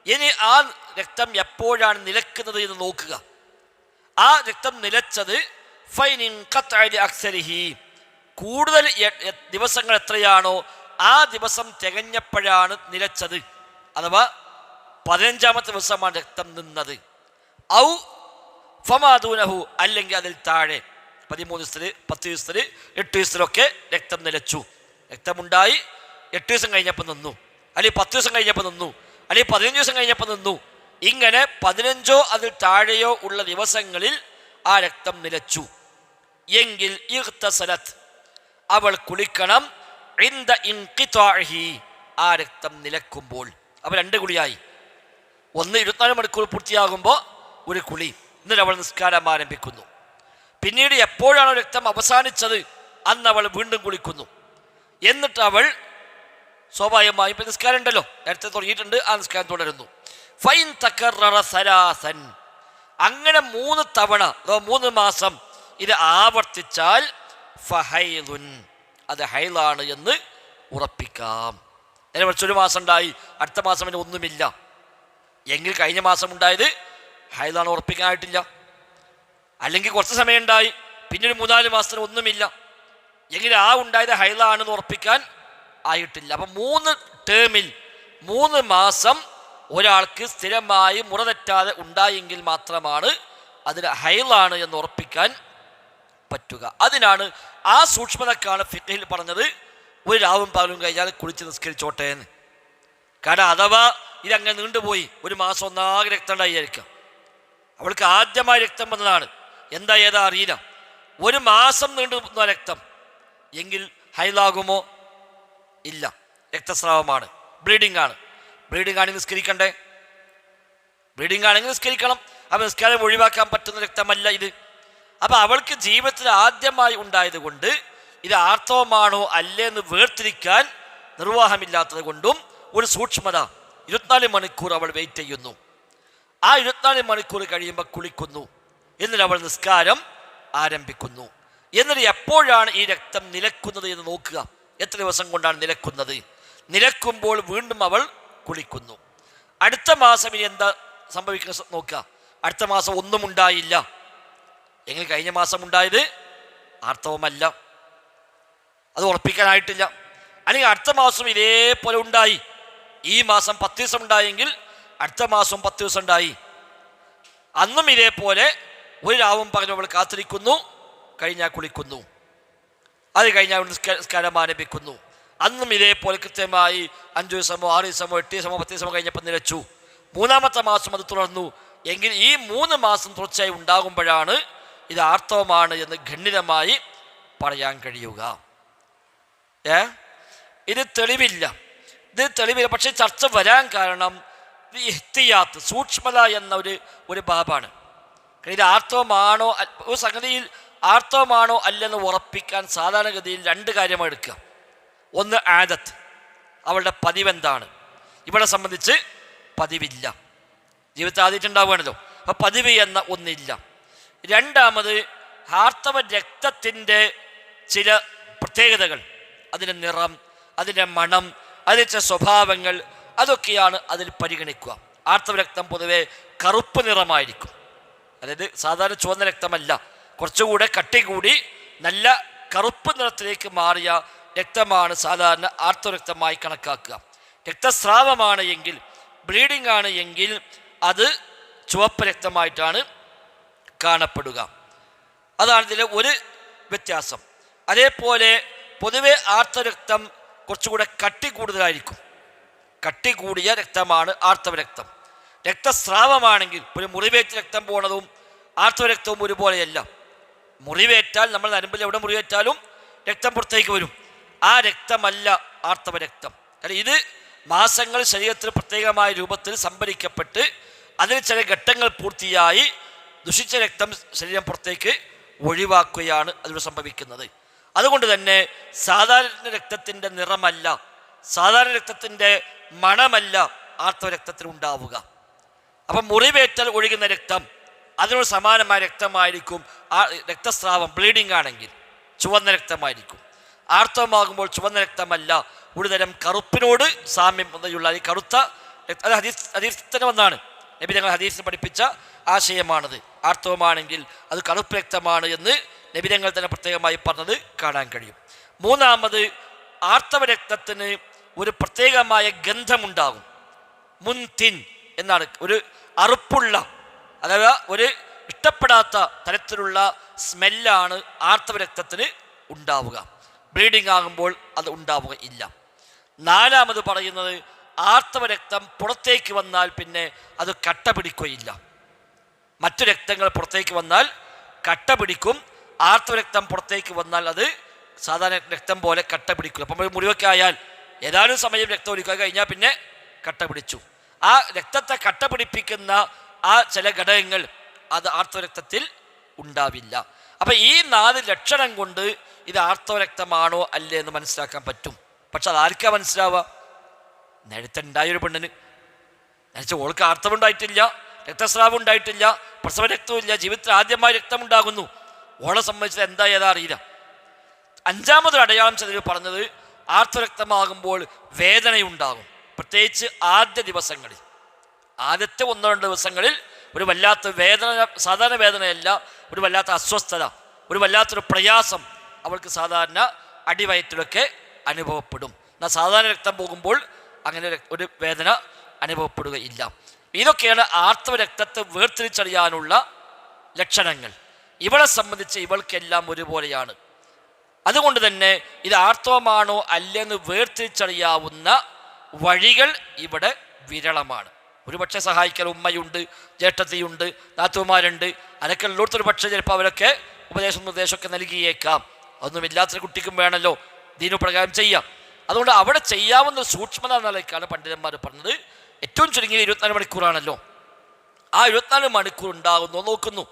ഇനി ആ രക്തം എപ്പോഴാണ് നിലക്കുന്നത് എന്ന് നോക്കുക. ആ രക്തം നിലച്ചത് ഫൈനിൻ ഖത്അ ലിഅക്സരിഹി, കൂടുതൽ ദിവസങ്ങൾ എത്രയാണോ ആ ദിവസം തികഞ്ഞപ്പോഴാണ് നിലച്ചത്, അഥവാ 15-ാമത്തെ ദിവസമാണ് രക്തം നിന്നത്. ഔ ഫമാദൂനഹു, അല്ലെങ്കിൽ അതിൽ താഴെ 13 ദിവസത്തിൽ 10 ദിവസത്തിൽ 8 ദിവസത്തിലൊക്കെ രക്തം നിലച്ചു. രക്തമുണ്ടായി 8 ദിവസം കഴിഞ്ഞപ്പോൾ നിന്നു, അല്ലെങ്കിൽ 10 ദിവസം കഴിഞ്ഞപ്പോൾ നിന്നു, അല്ലെങ്കിൽ 15 ദിവസം കഴിഞ്ഞപ്പോൾ നിന്നു. ഇങ്ങനെ 15-ഓ അതിൽ താഴെയോ ഉള്ള ദിവസങ്ങളിൽ ആ രക്തം നിലച്ചു എങ്കിൽ ഇഗ്തസലത്ത്, അവൾ കുളിക്കണം ഇൻദ ഇൻഖിതാഇഹി, ആ രക്തം നിലക്കുമ്പോൾ. അപ്പോൾ 2 കുളിയായി. ഒന്ന് 24 മണിക്കൂർ പൂർത്തിയാകുമ്പോൾ ഒരു കുളി, എന്നിട്ട് അവൾ നിസ്കാരം ആരംഭിക്കുന്നു. പിന്നീട് എപ്പോഴാണോ രക്തം അവസാനിച്ചത് അന്ന് അവൾ വീണ്ടും കുളിക്കുന്നു. എന്നിട്ട് അവൾ സ്വാഭാവികമായും ഇപ്പം നിസ്കാരം ഉണ്ടല്ലോ, നേരത്തെ തുടങ്ങിയിട്ടുണ്ട്, ആ നിസ്കാരം തുടരുന്നു. ഫൈൻ തകററ സലാസൻ, അങ്ങനെ 3 തവണ അഥവാ 3 മാസം ഇത് ആവർത്തിച്ചാൽ ഫഹൈദുൻ, അത് ഹൈലാണ് എന്ന് ഉറപ്പിക്കാം. നേരെ മറിച്ച് 1 മാസം ഉണ്ടായി, അടുത്ത മാസം അതിന് ഒന്നുമില്ല എങ്കിൽ കഴിഞ്ഞ മാസം ഉണ്ടായത് ഹൈലാണ് ഉറപ്പിക്കാനായിട്ടില്ല. അല്ലെങ്കിൽ കുറച്ച് സമയം ഉണ്ടായി, പിന്നെ ഒരു 3-4 മാസത്തിന് ഒന്നുമില്ല എങ്കിൽ ആ ഉണ്ടായത് ഹൈലാണെന്ന് ഉറപ്പിക്കാൻ ആയിട്ടില്ല. അപ്പം 3 ടേമിൽ 3 മാസം ഒരാൾക്ക് സ്ഥിരമായി മുറ തെറ്റാതെ ഉണ്ടായെങ്കിൽ മാത്രമാണ് അതിന് ഹൈലാണ് എന്ന് ഉറപ്പിക്കാൻ പറ്റുക. അതിനാണ് ആ സൂക്ഷ്മതക്കാണ് ഫിഖ്ഹിൽ പറഞ്ഞത് ഒരു രാവും പകലും കഴിഞ്ഞാൽ കുളിച്ച് നിസ്കരിച്ചോട്ടെ എന്ന്. കാരണം അഥവാ ഇതങ്ങനെ നീണ്ടുപോയി, 1 മാസം ഒന്നാകെ രക്തം ഉണ്ടായിരിക്കാം, അവൾക്ക് ആദ്യമായി രക്തം വന്നതാണ്, എന്താ ഏതാ അറിയില്ല, 1 മാസം നീണ്ടു നിന്ന രക്തം എങ്കിൽ ഹൈലാകുമോ? ഇല്ല, രക്തസ്രാവമാണ്, ബ്ലീഡിംഗ് ആണ്. ബ്ലീഡിംഗ് ആണെങ്കിൽ നിസ്കരിക്കണ്ടേ? ബ്ലീഡിംഗ് ആണെങ്കിൽ നിസ്കരിക്കണം. അപ്പം നിസ്കാരം ഒഴിവാക്കാൻ പറ്റുന്ന രക്തമല്ല ഇത്. അപ്പം അവൾക്ക് ജീവിതത്തിൽ ആദ്യമായി ഉണ്ടായത് കൊണ്ട് ഇത് ആർത്തവമാണോ അല്ലേ എന്ന് വേർതിരിക്കാൻ നിർവാഹമില്ലാത്തത് കൊണ്ടും ഒരു സൂക്ഷ്മത, 24 മണിക്കൂർ അവൾ വെയിറ്റ് ചെയ്യുന്നു. ആ 24 മണിക്കൂർ കഴിയുമ്പോൾ കുളിക്കുന്നു, എന്നിട്ട് അവൾ നിസ്കാരം ആരംഭിക്കുന്നു. എന്നിട്ട് എപ്പോഴാണ് ഈ രക്തം നിലക്കുന്നത് എന്ന് നോക്കുക. എത്ര ദിവസം കൊണ്ടാണ് നിലക്കുന്നത്? നിലക്കുമ്പോൾ വീണ്ടും അവൾ കുളിക്കുന്നു. അടുത്ത മാസം ഇനി എന്താ സംഭവിക്കുന്നത് നോക്കുക. അടുത്ത മാസം ഒന്നും ഉണ്ടായില്ല എങ്കിൽ കഴിഞ്ഞ മാസം ഉണ്ടായത് ആർത്തവമല്ല, അത് ഉറപ്പിക്കാനായിട്ടില്ല. അല്ലെങ്കിൽ അടുത്ത മാസം ഇതേപോലെ ഉണ്ടായി, ഈ മാസം 10 ദിവസം ഉണ്ടായെങ്കിൽ അടുത്ത മാസം 10 ദിവസം ഉണ്ടായി, അന്നും ഇതേപോലെ ഒരു രാവും പകലും അവൾ കാത്തിരിക്കുന്നു, കഴിഞ്ഞാൽ കുളിക്കുന്നു, അത് കഴിഞ്ഞാൽ നിസ്കാരം ആരംഭിക്കുന്നു. അന്നും ഇതേപോലെ കൃത്യമായി 5 ദിവസമോ 6 ദിവസമോ 8 ദിവസമോ 10 ദിവസമോ കഴിഞ്ഞപ്പോൾ നിലച്ചു. 3-ാമത്തെ മാസം അത് തുടർന്നു എങ്കിൽ ഈ 3 മാസം തുടർച്ചയായി ഉണ്ടാകുമ്പോഴാണ് ഇത് ആർത്തവമാണ് എന്ന് ഖണ്ഡിതമായി പറയാൻ കഴിയുക. ഇത് തെളിവില്ല, പക്ഷെ ചർച്ച വരാൻ കാരണം ഇഹ്തിയാത്ത്, സൂക്ഷ്മത എന്ന ഒരു ഭാഗമാണ്. ഇത് ആർത്തവമാണോ, ഒരു സംഗതിയിൽ ആർത്തവമാണോ അല്ലെന്ന് ഉറപ്പിക്കാൻ സാധാരണഗതിയിൽ 2 കാര്യമാണ് എടുക്കുക. ഒന്ന് ആദത്ത്, അവളുടെ പതിവെന്താണ്. ഇവളെ സംബന്ധിച്ച് പതിവില്ല, ജീവിതത്തിൽ ആദ്യമായിട്ടുണ്ടാവുകയാണല്ലോ, അപ്പം പതിവ് എന്ന ഒന്നില്ല. 2ാമത് ആർത്തവ രക്തത്തിൻ്റെ ചില പ്രത്യേകതകൾ, അതിൻ്റെ നിറം, അതിൻ്റെ മണം, അതിൻ്റെ ചില സ്വഭാവങ്ങൾ, അതൊക്കെയാണ് അതിൽ പരിഗണിക്കുക. ആർത്തവ രക്തം പൊതുവെ കറുപ്പ് നിറമായിരിക്കും, അതായത് സാധാരണ ചുവന്ന രക്തമല്ല, കുറച്ചുകൂടെ കട്ടി കൂടി നല്ല കറുപ്പ് നിറത്തിലേക്ക് മാറിയ രക്തമാണ് സാധാരണ ആർത്തവ രക്തമായി കണക്കാക്കുക. രക്തസ്രാവമാണ് എങ്കിൽ, ബ്ലീഡിംഗ് ആണ് എങ്കിൽ അത് ചുവപ്പ് രക്തമായിട്ടാണ് കാണപ്പെടുക. അതാണ് ഇതിലെ ഒരു വ്യത്യാസം. അതേപോലെ പൊതുവെ ആർത്തവ രക്തം കുറച്ചുകൂടെ കട്ടി കൂടുതലായിരിക്കും, കട്ടി കൂടിയ രക്തമാണ് ആർത്തവ രക്തം. രക്തസ്രാവമാണെങ്കിൽ ഒരു മുറിവേറ്റ രക്തം പോണതും ആർത്തവ രക്തവും ഒരുപോലെയല്ല. മുറിവേറ്റാൽ നമ്മൾ നരമ്പിൽ എവിടെ മുറിവേറ്റാലും രക്തം പുറത്തേക്ക് വരും, ആ രക്തമല്ല ആർത്തവ രക്തം. കാരണം ഇത് മാസങ്ങൾ ശരീരത്തിൽ പ്രത്യേകമായ രൂപത്തിൽ സംഭരിക്കപ്പെട്ട് അതിന് ചില ഘട്ടങ്ങൾ പൂർത്തിയായി ദുഷിച്ച രക്തം ശരീരം പുറത്തേക്ക് ഒഴിവാക്കുകയാണ് അതിലൂടെ സംഭവിക്കുന്നത്. അതുകൊണ്ട് തന്നെ സാധാരണ രക്തത്തിൻ്റെ നിറമല്ല, സാധാരണ രക്തത്തിൻ്റെ മണമല്ല ആർത്തവ രക്തത്തിൽ ഉണ്ടാവുക. അപ്പം മുറിവേറ്റൽ ഒഴുകുന്ന രക്തം അതിനോട് സമാനമായ രക്തമായിരിക്കും. ആ രക്തസ്രാവം ബ്ലീഡിംഗ് ആണെങ്കിൽ ചുവന്ന രക്തമായിരിക്കും. ആർത്തവമാകുമ്പോൾ ചുവന്ന രക്തമല്ല, ഒരുതരം കറുപ്പിനോട് സാമ്യമുള്ള ഈ കറുത്ത, അത് ഹദീസിന് വന്നാണ്, നബി ഞങ്ങൾ ഹദീസിന് പഠിപ്പിച്ച ആശയമാണത്. ആർത്തവമാണെങ്കിൽ അത് കറുപ്പ് രക്തമാണ് എന്ന് നബി ഞങ്ങൾ തന്നെ പ്രത്യേകമായി പറഞ്ഞത് കാണാൻ കഴിയും. 3ാമത് ആർത്തവ രക്തത്തിന് ഒരു പ്രത്യേകമായ ഗന്ധമുണ്ടാകും. മുൻതിൻ എന്നാണ്, ഒരു അറുപ്പുള്ള, അഥവാ ഒരു ഇഷ്ടപ്പെടാത്ത തരത്തിലുള്ള സ്മെല്ലാണ് ആർത്തവ രക്തത്തിന് ഉണ്ടാവുക. ബ്ലീഡിംഗ് ആകുമ്പോൾ അത് ഉണ്ടാവുക ഇല്ല. 4ാമത് പറയുന്നത് ആർത്തവ രക്തം പുറത്തേക്ക് വന്നാൽ പിന്നെ അത് കട്ട പിടിക്കുകയില്ല. മറ്റു രക്തങ്ങൾ പുറത്തേക്ക് വന്നാൽ കട്ട പിടിക്കും, ആർത്തവ രക്തം പുറത്തേക്ക് വന്നാൽ അത് സാധാരണ രക്തം പോലെ കട്ട പിടിക്കും. അപ്പം മുറിവൊക്കെ ആയാൽ ഏതാനും സമയം രക്തം ഒലിക്കുക കഴിഞ്ഞാൽ പിന്നെ കട്ട പിടിച്ചു. ആ രക്തത്തെ കട്ട പിടിപ്പിക്കുന്ന ആ ചില ഘടകങ്ങൾ അത് ആർത്തവരക്തത്തിൽ ഉണ്ടാവില്ല. അപ്പം ഈ 4 ലക്ഷണം കൊണ്ട് ഇത് ആർത്തവരക്തമാണോ അല്ലേ എന്ന് മനസ്സിലാക്കാൻ പറ്റും. പക്ഷെ അതാർക്കാ മനസ്സിലാവുക? നേരത്തെ ഉണ്ടായൊരു പെണ്ണിന് നേരത്തെ ഓൾക്ക് ആർത്തവം ഉണ്ടായിട്ടില്ല, രക്തസ്രാവം ഉണ്ടായിട്ടില്ല, പ്രസവ രക്തവും ഇല്ല, ജീവിതത്തിൽ ആദ്യമായി രക്തമുണ്ടാകുന്നു. ഓളെ സംബന്ധിച്ചത് എന്താ ഏതാ അറിയില്ല. 5ാമതൊരു അടയാളം ചിലർ പറഞ്ഞത് ആർത്തവരക്തമാകുമ്പോൾ വേദനയുണ്ടാകും. പ്രത്യേകിച്ച് ആദ്യ ദിവസങ്ങളിൽ, ആദ്യത്തെ 1-2 ദിവസങ്ങളിൽ ഒരു വല്ലാത്ത വേദന, സാധാരണ വേദനയല്ല, ഒരു വല്ലാത്ത അസ്വസ്ഥത, ഒരു വല്ലാത്തൊരു പ്രയാസം അവൾക്ക് സാധാരണ അടിവയറ്റിലൊക്കെ അനുഭവപ്പെടും. എന്നാൽ സാധാരണ രക്തം പോകുമ്പോൾ അങ്ങനെ ഒരു വേദന അനുഭവപ്പെടുകയില്ല. ഇതൊക്കെയാണ് ആർത്തവ രക്തത്തെ വേർതിരിച്ചറിയാനുള്ള ലക്ഷണങ്ങൾ. ഇവളെ സംബന്ധിച്ച് ഇവൾക്കെല്ലാം ഒരുപോലെയാണ്. അതുകൊണ്ട് തന്നെ ഇത് ആർത്തവമാണോ അല്ലെന്ന് വേർതിരിച്ചറിയാവുന്ന വഴികൾ ഇവിടെ വിരളമാണ്. ഒരുപക്ഷെ സഹായിക്കാൻ ഉമ്മയുണ്ട്, ജ്യേഷ്ഠത്തിയുണ്ട്, നാത്തുമാരുണ്ട്. അതൊക്കെ ഉള്ളിടത്തൊരു പക്ഷേ ചിലപ്പോൾ അവരൊക്കെ ഉപദേശം നിർദ്ദേശമൊക്കെ നൽകിയേക്കാം. ഒന്നുമില്ലാത്തൊരു കുട്ടിക്കും വേണമല്ലോ ദീനപ്രകാരം ചെയ്യാം. അതുകൊണ്ട് അവിടെ ചെയ്യാവുന്ന സൂക്ഷ്മത നിലയ്ക്കാണ് പണ്ഡിതന്മാർ പറഞ്ഞത്. ഏറ്റവും ചുരുങ്ങിയ 24 മണിക്കൂറാണല്ലോ. ആ 24 മണിക്കൂർ ഉണ്ടാകുന്നു നോക്കുന്നു.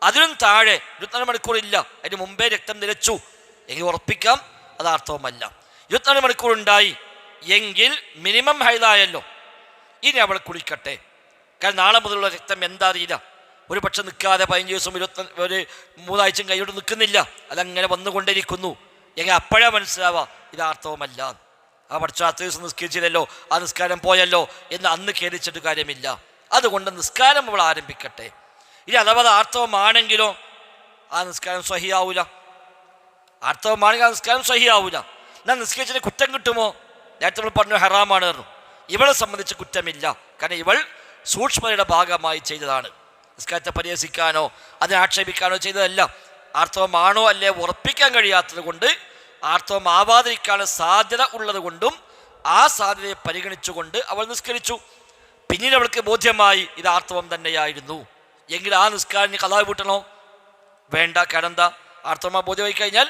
അതിനും താഴെ 24 മണിക്കൂർ ഇല്ല, അതിന് മുമ്പേ രക്തം നിലച്ചു എങ്കിൽ ഉറപ്പിക്കാം അത് ആർത്തവമല്ല. 24 മണിക്കൂർ ഉണ്ടായി എങ്കിൽ മിനിമം ഹൈലായല്ലോ, ഇനി അവൾ കുളിക്കട്ടെ. കാരണം നാളെ മുതലുള്ള രക്തം എന്താ അറിയില്ല. ഒരു പക്ഷെ നിൽക്കാതെ 15 ദിവസം 3 ആഴ്ചയും കൈയോട്ട് നിൽക്കുന്നില്ല, അതങ്ങനെ വന്നുകൊണ്ടിരിക്കുന്നു എങ്കിൽ അപ്പോഴാ മനസ്സിലാവാ ഇത് ആർത്തവമല്ല. ആ പഠിച്ച 10 ദിവസം നിസ്കരിച്ചില്ലല്ലോ, ആ നിസ്കാരം പോയല്ലോ എന്ന് അന്ന് ഖേദിച്ചിട്ട് കാര്യമില്ല. അതുകൊണ്ട് നിസ്കാരം അവൾ ആരംഭിക്കട്ടെ. ഇനി അഥവാ അത് ആർത്തവമാണെങ്കിലോ ആ നിസ്കാരം സ്വഹിയാവൂല. ആർത്തവമാണെങ്കിൽ ആ നിസ്കാരം സ്വഹിയാവൂല. എന്നാൽ നിസ്കരിച്ചിട്ട് കുറ്റം കിട്ടുമോ? നേരത്തെ നമ്മൾ പറഞ്ഞു ഹറാമാണ് പറഞ്ഞു. ഇവളെ സംബന്ധിച്ച് കുറ്റമില്ല. കാരണം ഇവൾ സൂക്ഷ്മതയുടെ ഭാഗമായി ചെയ്തതാണ്. നിസ്കാരത്തെ പരിഹസിക്കാനോ അതിനെ ആക്ഷേപിക്കാനോ ചെയ്തതല്ല. ആർത്തവമാണോ അല്ലേ ഉറപ്പിക്കാൻ കഴിയാത്തത് കൊണ്ട്, ആർത്തവമാവാതിരിക്കാനുള്ള സാധ്യത ഉള്ളത് കൊണ്ടും ആ സാധ്യതയെ പരിഗണിച്ചുകൊണ്ട് അവൾ നിസ്കരിച്ചു. പിന്നീട് അവൾക്ക് ബോധ്യമായി ഇത് ആർത്തവം തന്നെയായിരുന്നു എങ്കിൽ ആ നിസ്കാരം ഖളാ വീട്ടണോ? വേണ്ട. കാരണം എന്താ? ആർത്തവമാ ബോധ്യമായി കഴിഞ്ഞാൽ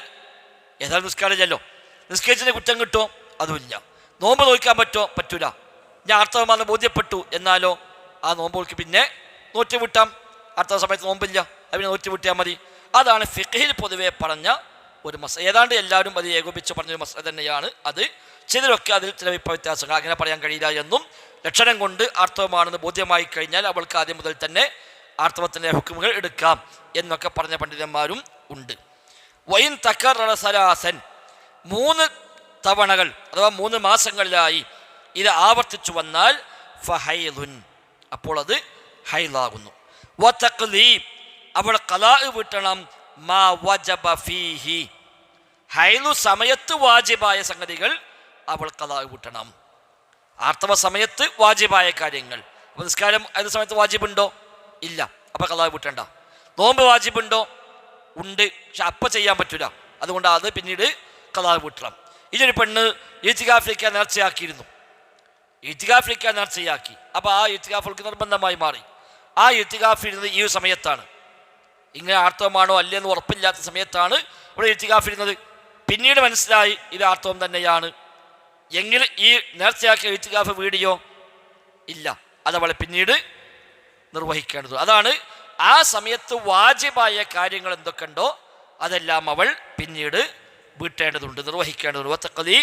ഏതായാലും നിസ്കാരമില്ലല്ലോ. നിസ്കരിച്ചതിന് കുറ്റം കിട്ടുമോ? അതുമില്ല. നോമ്പ് നോക്കാൻ പറ്റുമോ? പറ്റൂല. ഞാൻ ആർത്തവമാണെന്ന് ബോധ്യപ്പെട്ടു എന്നാലോ ആ നോമ്പുകൾക്ക് പിന്നെ നോറ്റ് വിട്ടാം. ആർത്തവ സമയത്ത് നോമ്പില്ല, അതിനെ നോറ്റ് വിട്ടാൽ മതി. അതാണ് ഫിഖ്ഹിൽ പൊതുവെ പറഞ്ഞ ഒരു ഏതാണ്ട് എല്ലാവരും അത് ഏകോപിച്ച് പറഞ്ഞൊരു മസല തന്നെയാണ് അത്. ചിലരൊക്കെ അതിൽ ചില വ്യത്യാസങ്ങൾ, അങ്ങനെ പറയാൻ കഴിയില്ല എന്നും, ലക്ഷണം കൊണ്ട് ആർത്തവമാണെന്ന് ബോധ്യമായി കഴിഞ്ഞാൽ അവൾക്ക് ആദ്യം മുതൽ തന്നെ ആർത്തവത്തിൻ്റെ ഹുക്കുമുകൾ എടുക്കാം എന്നൊക്കെ പറഞ്ഞ പണ്ഡിതന്മാരും ഉണ്ട്. വൈൻ തക്കറ സലാസൻ 3 തവണകൾ അഥവാ 3 മാസങ്ങളിലായി ഇത് ആവർത്തിച്ചു വന്നാൽ ഫഹൈലുൻ, അപ്പോൾ അത് ഹൈലാകുന്നു. വതഖ്ലീബ്, അവൾ ഖലാ വീട്ടണം. മാ വജബ ഫീഹി, ഹൈലു സമയത്ത് വാജിബായ സംഗതികൾ അവൾ ഖലാ വീട്ടണം. ആർത്തവ സമയത്ത് വാജിബായ കാര്യങ്ങൾ. അപ്പോൾ നിസ്കാരം അതിന് സമയത്ത് വാജിബുണ്ടോ? ഇല്ല, അപ്പോൾ ഖലാ വീട്ടണ്ട. നോമ്പ് വാജിബുണ്ടോ? ഉണ്ട്, പക്ഷെ അപ്പം ചെയ്യാൻ പറ്റില്ല. അതുകൊണ്ട് അത് പിന്നീട് ഖലാ വീട്ടണം. ഇതൊരു പെണ്ണ് ഇത്തികാഫിക്കാൻ നേർച്ചയാക്കിയിരുന്നു. ഇത്തികാഫിക്കാൻ നേർച്ചയാക്കി. അപ്പോൾ ആ ഇത്തികാഫുകൾക്ക് നിർബന്ധമായി മാറി. ആ ഇത്തികാഫിരുന്നത് ഈ സമയത്താണ്. ഇങ്ങനെ ആർത്തവമാണോ അല്ലെന്ന് ഉറപ്പില്ലാത്ത സമയത്താണ് ഇവിടെ ഇത്തികാഫിരുന്നത്. പിന്നീട് മനസ്സിലായി ഇത് ആർത്തവം തന്നെയാണ് എങ്കിൽ ഈ നേർച്ചയാക്കിയ ഇത്തികാഫ് വീഡിയോ ഇല്ല, അതവളെ പിന്നീട് നിർവഹിക്കേണ്ടത്. അതാണ് ആ സമയത്ത് വാജിബായ കാര്യങ്ങൾ എന്തൊക്കെയുണ്ടോ അതെല്ലാം അവൾ പിന്നീട് വീട്ടേണ്ടതുണ്ട്, നിർവഹിക്കേണ്ടതുണ്ട്. വതഖ്ലീ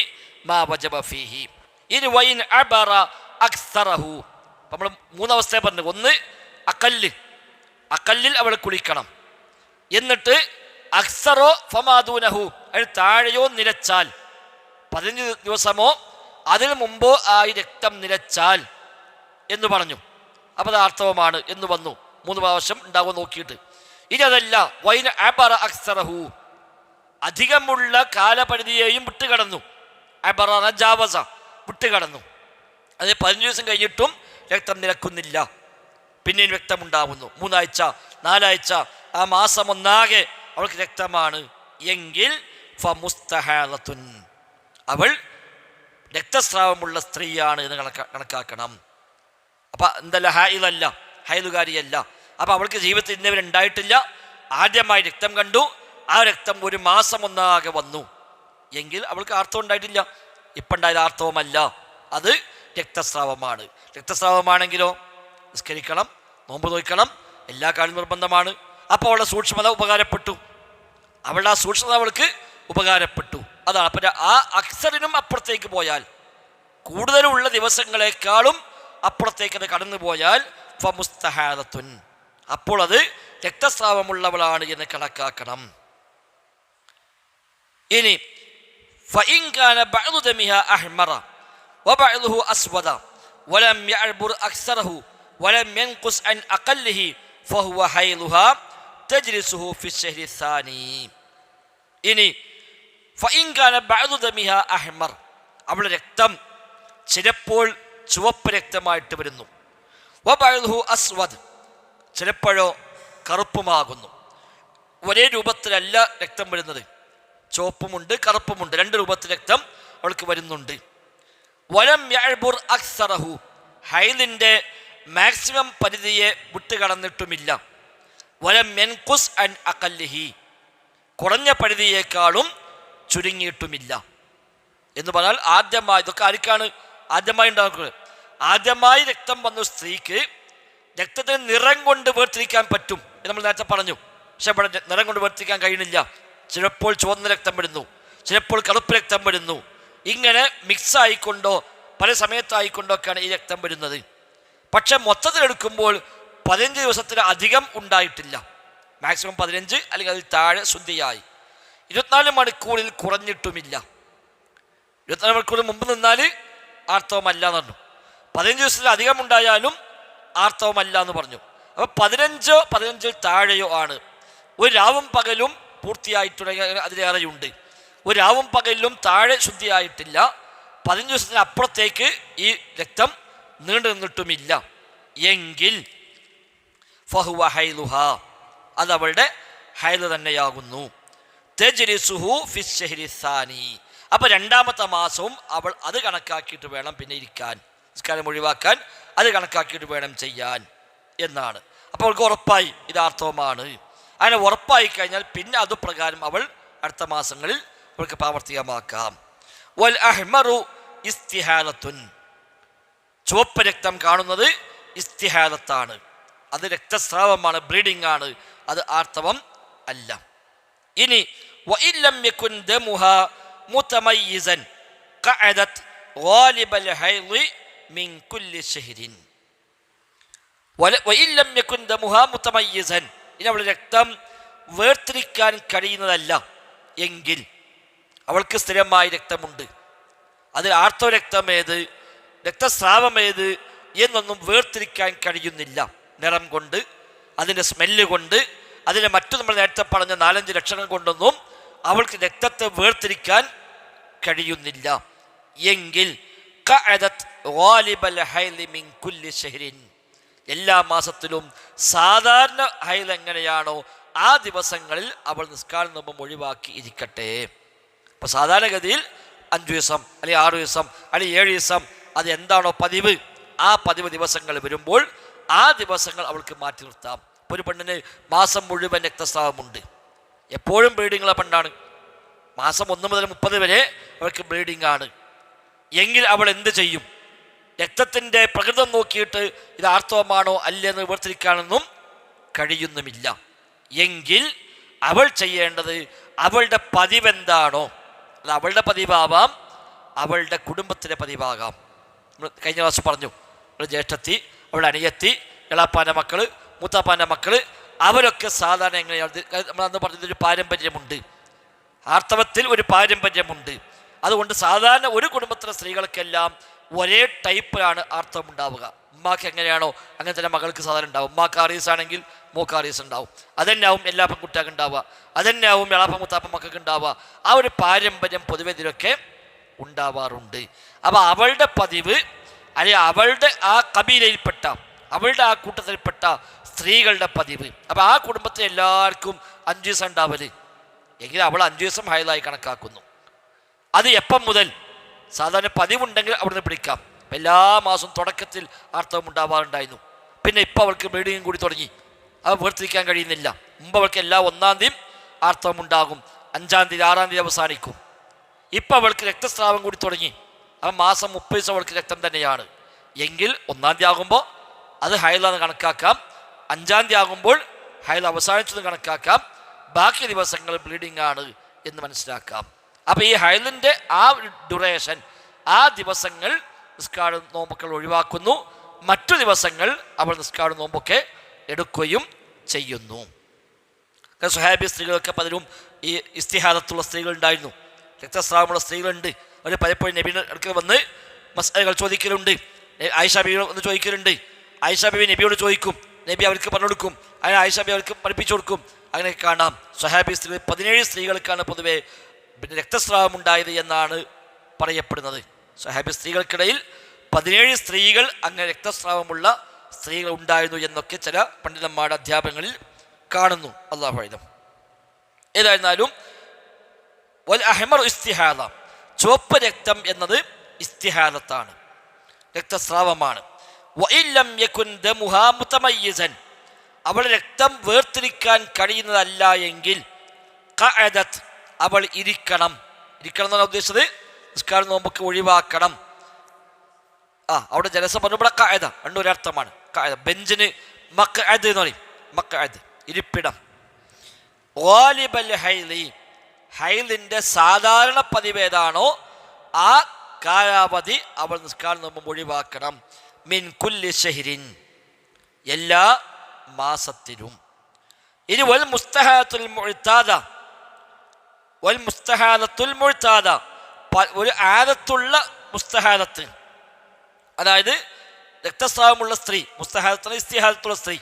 മാ വജബ ഫീഹി. ഇനി വൈൻ അബറ അക്സറഹു, നമ്മൾ 3 അവസ്ഥയെ പറഞ്ഞു. ഒന്ന് അക്കല്ലിൽ അവൾ കുളിക്കണം. എന്നിട്ട് അക്സറോ ഫമാദൂനഹു, അതിന് താഴെയോ നിലച്ചാൽ, 15 ദിവസമോ അതിനു മുമ്പോ ആയി രക്തം നിലച്ചാൽ എന്ന് പറഞ്ഞു. അപ്പോൾ അത് ആർത്തവമാണ് എന്ന് വന്നു. 3 പ്രാവശ്യം ഉണ്ടാവും നോക്കിയിട്ട്. ഇനി അതല്ല, വൈൻ അബറ അക്സറഹു, അധികമുള്ള കാലപരിധിയെയും വിട്ടുകടന്നു. അബറ ജാവസ, വിട്ടുകടന്നു. അത് 15 ദിവസം കഴിഞ്ഞിട്ടും രക്തം നിലക്കുന്നില്ല, പിന്നെയും രക്തമുണ്ടാവുന്നു. 3 ആഴ്ച 4 ആഴ്ച ആ മാസം ഒന്നാകെ അവൾക്ക് രക്തമാണ് എങ്കിൽ ഫമുസ്തഹാലത്തുൻ, അവൾ രക്തസ്രാവമുള്ള സ്ത്രീയാണ് എന്ന് കണക്കാക്കണം. അപ്പം എന്തല്ല, ഹൈലല്ല, ഹൈലുകാരിയല്ല. അപ്പം അവൾക്ക് ജീവിതത്തിൽ ഇന്നവരുണ്ടായിട്ടില്ല. ആദ്യമായി രക്തം കണ്ടു, ആ രക്തം 1 മാസം ഒന്നാകെ വന്നു. എങ്കിൽ അവൾക്ക് ആർത്തവം ഉണ്ടായിട്ടില്ല. ഇപ്പം ഉണ്ടായത് ആർത്തവമല്ല, അത് രക്തസ്രാവമാണ്. രക്തസ്രാവമാണെങ്കിലോ നിസ്കരിക്കണം, നോമ്പ് നോക്കണം, എല്ലാ കാര്യവും നിർബന്ധമാണ്. അപ്പോൾ അവളുടെ സൂക്ഷ്മത ഉപകാരപ്പെട്ടു, അവളുടെ ആ സൂക്ഷ്മത അവൾക്ക് ഉപകാരപ്പെട്ടു. അതാണ്. അപ്പം ആ അക്സറിനും അപ്പുറത്തേക്ക് പോയാൽ, കൂടുതലുള്ള ദിവസങ്ങളെക്കാളും അപ്പുറത്തേക്ക് അത് കടന്നു പോയാൽ ഫമുസ്തഹാദത്തുൻ, അപ്പോൾ അത് രക്തസ്രാവമുള്ളവളാണ് എന്ന് കണക്കാക്കണം. ഇനി ഫഇൻ കാന ബഅദു ദമിഹാ അഹ്മറ വബഅദുഹു അസ്വദ വലം യഅ്ബുർ അക്സറഹു വലം യൻഖുസ് അൻ അഖല്ലിഹി ഫഹുവ ഹൈലുഹാ തജ്ലിസുഹു ഫി الشهر الثاني. ഇനി ഫഇൻ കാന ബഅദു ദമിഹാ അഹ്മർ, അവളുടെ രക്തം ചിലപ്പോൾ ചുവപ്പ് രക്തമായിട്ട് വരുന്നു. വബഅദുഹു അസ്വദ്, ചിലപ്പോഴോ കറുപ്പുമാകുന്നു. ഒരേ രൂപത്തിലല്ല രക്തം വരുന്നത്, ചുവപ്പുമുണ്ട് കറുപ്പുമുണ്ട്, രണ്ട് രൂപത്തിൽ രക്തം അവൾക്ക് വരുന്നുണ്ട്. വലം യഅ്ബുർ അക്സറഹു, ഹൈലിൻ്റെ മാക്സിമം പരിധിയെ വിട്ടുകടന്നിട്ടുമില്ല. വലം യൻഖുസ് അൻ അഖല്ലിഹി, കുറഞ്ഞ പരിധിയേക്കാളും ചുരുങ്ങിയിട്ടുമില്ല. എന്ന് പറഞ്ഞാൽ ആദ്യമായി, ഇതൊക്കെ ആർക്കാണ് ആദ്യമായി ഉണ്ടാക്കുന്നത്? ആദ്യമായി രക്തം വന്ന സ്ത്രീക്ക് രക്തത്തിന് നിറം കൊണ്ട് വേർതിരിക്കാൻ പറ്റും എന്ന് നമ്മൾ നേരത്തെ പറഞ്ഞു. പക്ഷെ ഇവിടെ നിറം കൊണ്ട് വേർതിരിക്കാൻ കഴിയുന്നില്ല. ചിലപ്പോൾ ചുവന്ന രക്തം വരുന്നു, ചിലപ്പോൾ കറുപ്പ് രക്തം വരുന്നു. ഇങ്ങനെ മിക്സ് ആയിക്കൊണ്ടോ പല സമയത്തായിക്കൊണ്ടോ ഒക്കെയാണ് ഈ രക്തം വരുന്നത്. പക്ഷെ മൊത്തത്തിലെടുക്കുമ്പോൾ 15 ദിവസത്തിന് അധികം ഉണ്ടായിട്ടില്ല. മാക്സിമം 15 അല്ലെങ്കിൽ അതിൽ താഴെ ശുദ്ധിയായി. 24 മണിക്കൂറിൽ കുറഞ്ഞിട്ടുമില്ല. 24 മണിക്കൂറിന് മുമ്പ് നിന്നാൽ ആർത്തവമല്ല എന്ന് പറഞ്ഞു. 15 ദിവസത്തിൽ അധികം ഉണ്ടായാലും ആർത്തവമല്ല എന്ന് പറഞ്ഞു. അപ്പോൾ 15 താഴെയോ ആണ്. ഒരു രാവും പകലും പൂർത്തിയായിട്ടുണ്ടെങ്കിൽ അതിലേറെയുണ്ട്. ഒരു രാവും പകലിലും താഴെ ശുദ്ധിയായിട്ടില്ല. 15 ദിവസത്തിന് അപ്പുറത്തേക്ക് ഈ രക്തം നീണ്ടു നിന്നിട്ടുമില്ല എങ്കിൽ ഫഹുവ ഹൈലുഹ, അത് അവളുടെ ഹൈല് തന്നെയാകുന്നു. തജ്ലിസുഹു ഫി الشهر الثاني, അപ്പോൾ രണ്ടാമത്തെ മാസവും അവൾ അത് കണക്കാക്കിയിട്ട് വേണം പിന്നെ ഇരിക്കാൻ, നിസ്കാരം ഒഴിവാക്കാൻ അത് കണക്കാക്കിയിട്ട് വേണം ചെയ്യാൻ എന്നാണ്. അപ്പോൾ അവൾക്ക് ഉറപ്പായി ഇത് ആർത്തവമാണ്. അങ്ങനെ ഉറപ്പായി കഴിഞ്ഞാൽ പിന്നെ അതുപ്രകാരം അവൾ അടുത്ത മാസങ്ങളിൽ അവൾക്ക് പ്രാവർത്തികമാക്കാം. വൽ അഹ്മറു ഇസ്തിഹാലത്തുൻ, ചുവപ്പ് രക്തം കാണുന്നത് ഇസ്തിഹാലത്താണ്, അത് രക്തസ്രാവമാണ്, ബ്ലീഡിംഗ് ആണ്, അത് ആർത്തവം അല്ല. ഇനി വഇല്ലം യകുൻ ദമുഹാ മുതമയ്യിസൻ ഖഅദത് ഗാലിബൽ ഹൈളി മിൻ കുല്ലി ശഹ്രിൻ. വഇല്ലം യകുൻ ദമുഹാ മുതമയ്യിസൻ, ഇനി അവളുടെ രക്തം വേർതിരിക്കാൻ കഴിയുന്നതല്ല എങ്കിൽ, അവൾക്ക് സ്ഥിരമായി രക്തമുണ്ട്, അതിൽ ആർത്തവ രക്തമേത് രക്തസ്രാവമേത് എന്നൊന്നും വേർതിരിക്കാൻ കഴിയുന്നില്ല. നിറം കൊണ്ട്, അതിൻ്റെ സ്മെല്ല് കൊണ്ട്, അതിൻ്റെ മറ്റു നമ്മൾ നേരത്തെ പറഞ്ഞ 4-5 ലക്ഷണം കൊണ്ടൊന്നും അവൾക്ക് രക്തത്തെ വേർതിരിക്കാൻ കഴിയുന്നില്ല എങ്കിൽ ഖഅദത് ഗാലിബൽ ഹൈളി മിൻ കുല്ലി ശഹ്രിൻ, എല്ലാ മാസത്തിലും സാധാരണ ഹൈൽ എങ്ങനെയാണോ ആ ദിവസങ്ങളിൽ അവൾ നിസ്കാരം മുമ്പ് ഒഴിവാക്കി ഇരിക്കട്ടെ. അപ്പോൾ സാധാരണഗതിയിൽ 5 ദിവസം അല്ലെങ്കിൽ 6 ദിവസം അല്ലെങ്കിൽ 7 ദിവസം, അത് എന്താണോ പതിവ്, ആ പതിവ് ദിവസങ്ങൾ വരുമ്പോൾ ആ ദിവസങ്ങൾ അവൾക്ക് മാറ്റി നിർത്താം. ഇപ്പോൾ ഒരു പെണ്ണിന് മാസം മുഴുവൻ രക്തസ്രാവമുണ്ട്, എപ്പോഴും ബ്ലീഡിങ്ങുള്ള പെണ്ണാണ്, മാസം 1 മുതൽ 30 വരെ അവൾക്ക് ബ്ലീഡിംഗ് ആണ് എങ്കിൽ അവൾ എന്ത് ചെയ്യും? രക്തത്തിൻ്റെ പ്രകൃതം നോക്കിയിട്ട് ഇത് ആർത്തവമാണോ അല്ലെന്ന് വേർതിരിക്കാനൊന്നും കഴിയുന്നുമില്ല എങ്കിൽ അവൾ ചെയ്യേണ്ടത് അവളുടെ പതിവെന്താണോ, അത് അവളുടെ പതിവാവാം, അവളുടെ കുടുംബത്തിൻ്റെ പതിവാകാം. നമ്മൾ കഴിഞ്ഞ പ്രാവശ്യം പറഞ്ഞു, അവളുടെ ജ്യേഷ്ഠത്തി, അവളുടെ അനിയത്തി, എളാപ്പാൻ്റെ മക്കൾ, മൂത്താപ്പാൻ്റെ മക്കൾ, അവരൊക്കെ സാധാരണ എങ്ങനെയാണ്, നമ്മളന്ന് പറഞ്ഞതൊരു പാരമ്പര്യമുണ്ട്, ആർത്തവത്തിൽ ഒരു പാരമ്പര്യമുണ്ട്. അതുകൊണ്ട് സാധാരണ ഒരു കുടുംബത്തിലെ സ്ത്രീകൾക്കെല്ലാം ഒരേ ടൈപ്പിലാണ് ആർത്തവം ഉണ്ടാവുക. ഉമ്മാക്ക് എങ്ങനെയാണോ അങ്ങനെ തന്നെ മകൾക്ക് സാധാരണ ഉണ്ടാവും. ഉമ്മാക്ക് ആറീസ് ആണെങ്കിൽ മോക്ക് ആറീസ് ഉണ്ടാവും, അതന്നെയാവും എല്ലാ പെൺകുട്ടികൾക്ക് ഉണ്ടാവുക, അതന്നെയാവും എളാപ്പ മുത്താപ്പ മക്കൾക്ക് ഉണ്ടാവുക. ആ ഒരു പാരമ്പര്യം പൊതുവെ ഇതിലൊക്കെ ഉണ്ടാവാറുണ്ട്. അപ്പോൾ അവളുടെ പതിവ് അല്ലെങ്കിൽ അവളുടെ ആ കബീലയിൽപ്പെട്ട, അവളുടെ ആ കൂട്ടത്തിൽപ്പെട്ട സ്ത്രീകളുടെ പതിവ്, അപ്പോൾ ആ കുടുംബത്തിൽ എല്ലാവർക്കും 5 ദിവസം ഉണ്ടാവല് എങ്കിൽ അവൾ 5 ദിവസം ഹൈലായി കണക്കാക്കുന്നു. അത് എപ്പം മുതൽ? സാധാരണ പതിവുണ്ടെങ്കിൽ അവിടുന്ന് പിടിക്കാം. എല്ലാ മാസവും തുടക്കത്തിൽ ആർത്തവം ഉണ്ടാവാറുണ്ടായിരുന്നു, പിന്നെ ഇപ്പോൾ അവൾക്ക് ബ്ലീഡിങ്ങും കൂടി തുടങ്ങി, അത് വേർതിരിക്കാൻ കഴിയുന്നില്ല. മുമ്പ് അവൾക്ക് എല്ലാ 1-ാം തീയതി ആർത്തവം ഉണ്ടാകും, 5-ാം തീയതി 6-ാം തീയതി അവസാനിക്കും. ഇപ്പം അവൾക്ക് രക്തസ്രാവം കൂടി തുടങ്ങി, ആ മാസം 30 ദിവസം അവൾക്ക് രക്തം തന്നെയാണ് എങ്കിൽ 1-ാം തീയതി ആകുമ്പോൾ അത് ഹൈലാന്ന് കണക്കാക്കാം, 5-ാം തീയതി ആകുമ്പോൾ ഹൈൽ അവസാനിച്ചെന്ന് കണക്കാക്കാം, ബാക്കി ദിവസങ്ങൾ ബ്ലീഡിംഗ് ആണ് എന്ന് മനസ്സിലാക്കാം. അപ്പം ഈ ഹൈലിൻ്റെ ആ ഡ്യൂറേഷൻ, ആ ദിവസങ്ങൾ നിസ്കാരം നോമ്പുകൾ ഒഴിവാക്കുന്നു, മറ്റു ദിവസങ്ങൾ അവൾ നിസ്കാരം നോമ്പൊക്കെ എടുക്കുകയും ചെയ്യുന്നു. സ്വഹാബി സ്ത്രീകളൊക്കെ പലരും ഈ ഇസ്തിഹാദത്തുള്ള സ്ത്രീകളുണ്ടായിരുന്നു, രക്തസ്രാവമുള്ള സ്ത്രീകളുണ്ട്. അവർ പലപ്പോഴും നബിയുടെ അടുക്കൽ വന്ന് മസ്അലകൾ ചോദിക്കലുണ്ട്. ആയിഷ ബീവിയോട് വന്ന് ചോദിക്കലുണ്ട്. ആയിഷ ബീവി നബിയോട് ചോദിക്കും, നബി അവർക്ക് പറഞ്ഞു കൊടുക്കും, അങ്ങനെ ആയിഷ ബീവി അവർക്ക് പഠിപ്പിച്ചു കൊടുക്കും. അങ്ങനെ കാണാം സ്വഹാബി സ്ത്രീകൾ 17 സ്ത്രീകൾക്കാണ് പൊതുവെ രക്തസ്രാവം ഉണ്ടായത് എന്നാണ് പറയപ്പെടുന്നത്. സ്വഹാബി സ്ത്രീകൾക്കിടയിൽ 17 സ്ത്രീകൾ അങ്ങനെ രക്തസ്രാവമുള്ള സ്ത്രീകൾ ഉണ്ടായിരുന്നു എന്നൊക്കെ ചില പണ്ഡിതന്മാരുടെ അധ്യാപനങ്ങളിൽ കാണുന്നു. അല്ലാഹു അഅലം. ഏതായിരുന്നാലും വൽ അഹ്മർ ഇസ്തിഹാദ, ചുവപ്പ് രക്തം എന്നത് ഇസ്തിഹാദത്താണ്, രക്തസ്രാവമാണ്. വഇല്ലം യകുൻ ദമുഹാ മുതമയ്യിസൻ, അവൾ രക്തം വേർതിരിക്കാൻ കഴിയുന്നതല്ല എങ്കിൽ ഖഅദത്, അവൾ ഇരിക്കണം. ഇരിക്കണം എന്നാണ് ഉദ്ദേശിച്ചത്, നിസ്കാരം നോമ്പൊക്കെ ഒഴിവാക്കണം. അവിടെ ജലസ പറഞ്ഞു, ഇവിടെ ഖഅദ രണ്ടും ഒരർത്ഥമാണ്. ഖഅദ ബെഞ്ചിന് മഖ്അദ് എന്ന് പറയും, മഖ്അദ് ഇരിപ്പിടം. ഗാലിബൽ ഹൈലി, ഹൈലിൻ്റെ സാധാരണ പതിവ് ഏതാണോ ആ കാലാവധി അവൾ നിസ്കാരം നോമ്പ് ഒഴിവാക്കണം. മിൻ കുല്ലി ഷഹ്രിൻ, എല്ലാ മാസത്തിലും. ഇനി വൽ മുസ്തഹാദത്തുൽ മുഅ്താദ, വൽ മുസ്തഹാദത്തുൽ മുഅ്താദ, ഒരു ആദത്തുള്ള മുസ്തഹാദത്ത്, അതായത് രക്തസ്രാവമുള്ള സ്ത്രീ, മുസ്തഹാദത്തുള്ള ഇസ്തിഹാദത്തുള്ള സ്ത്രീ.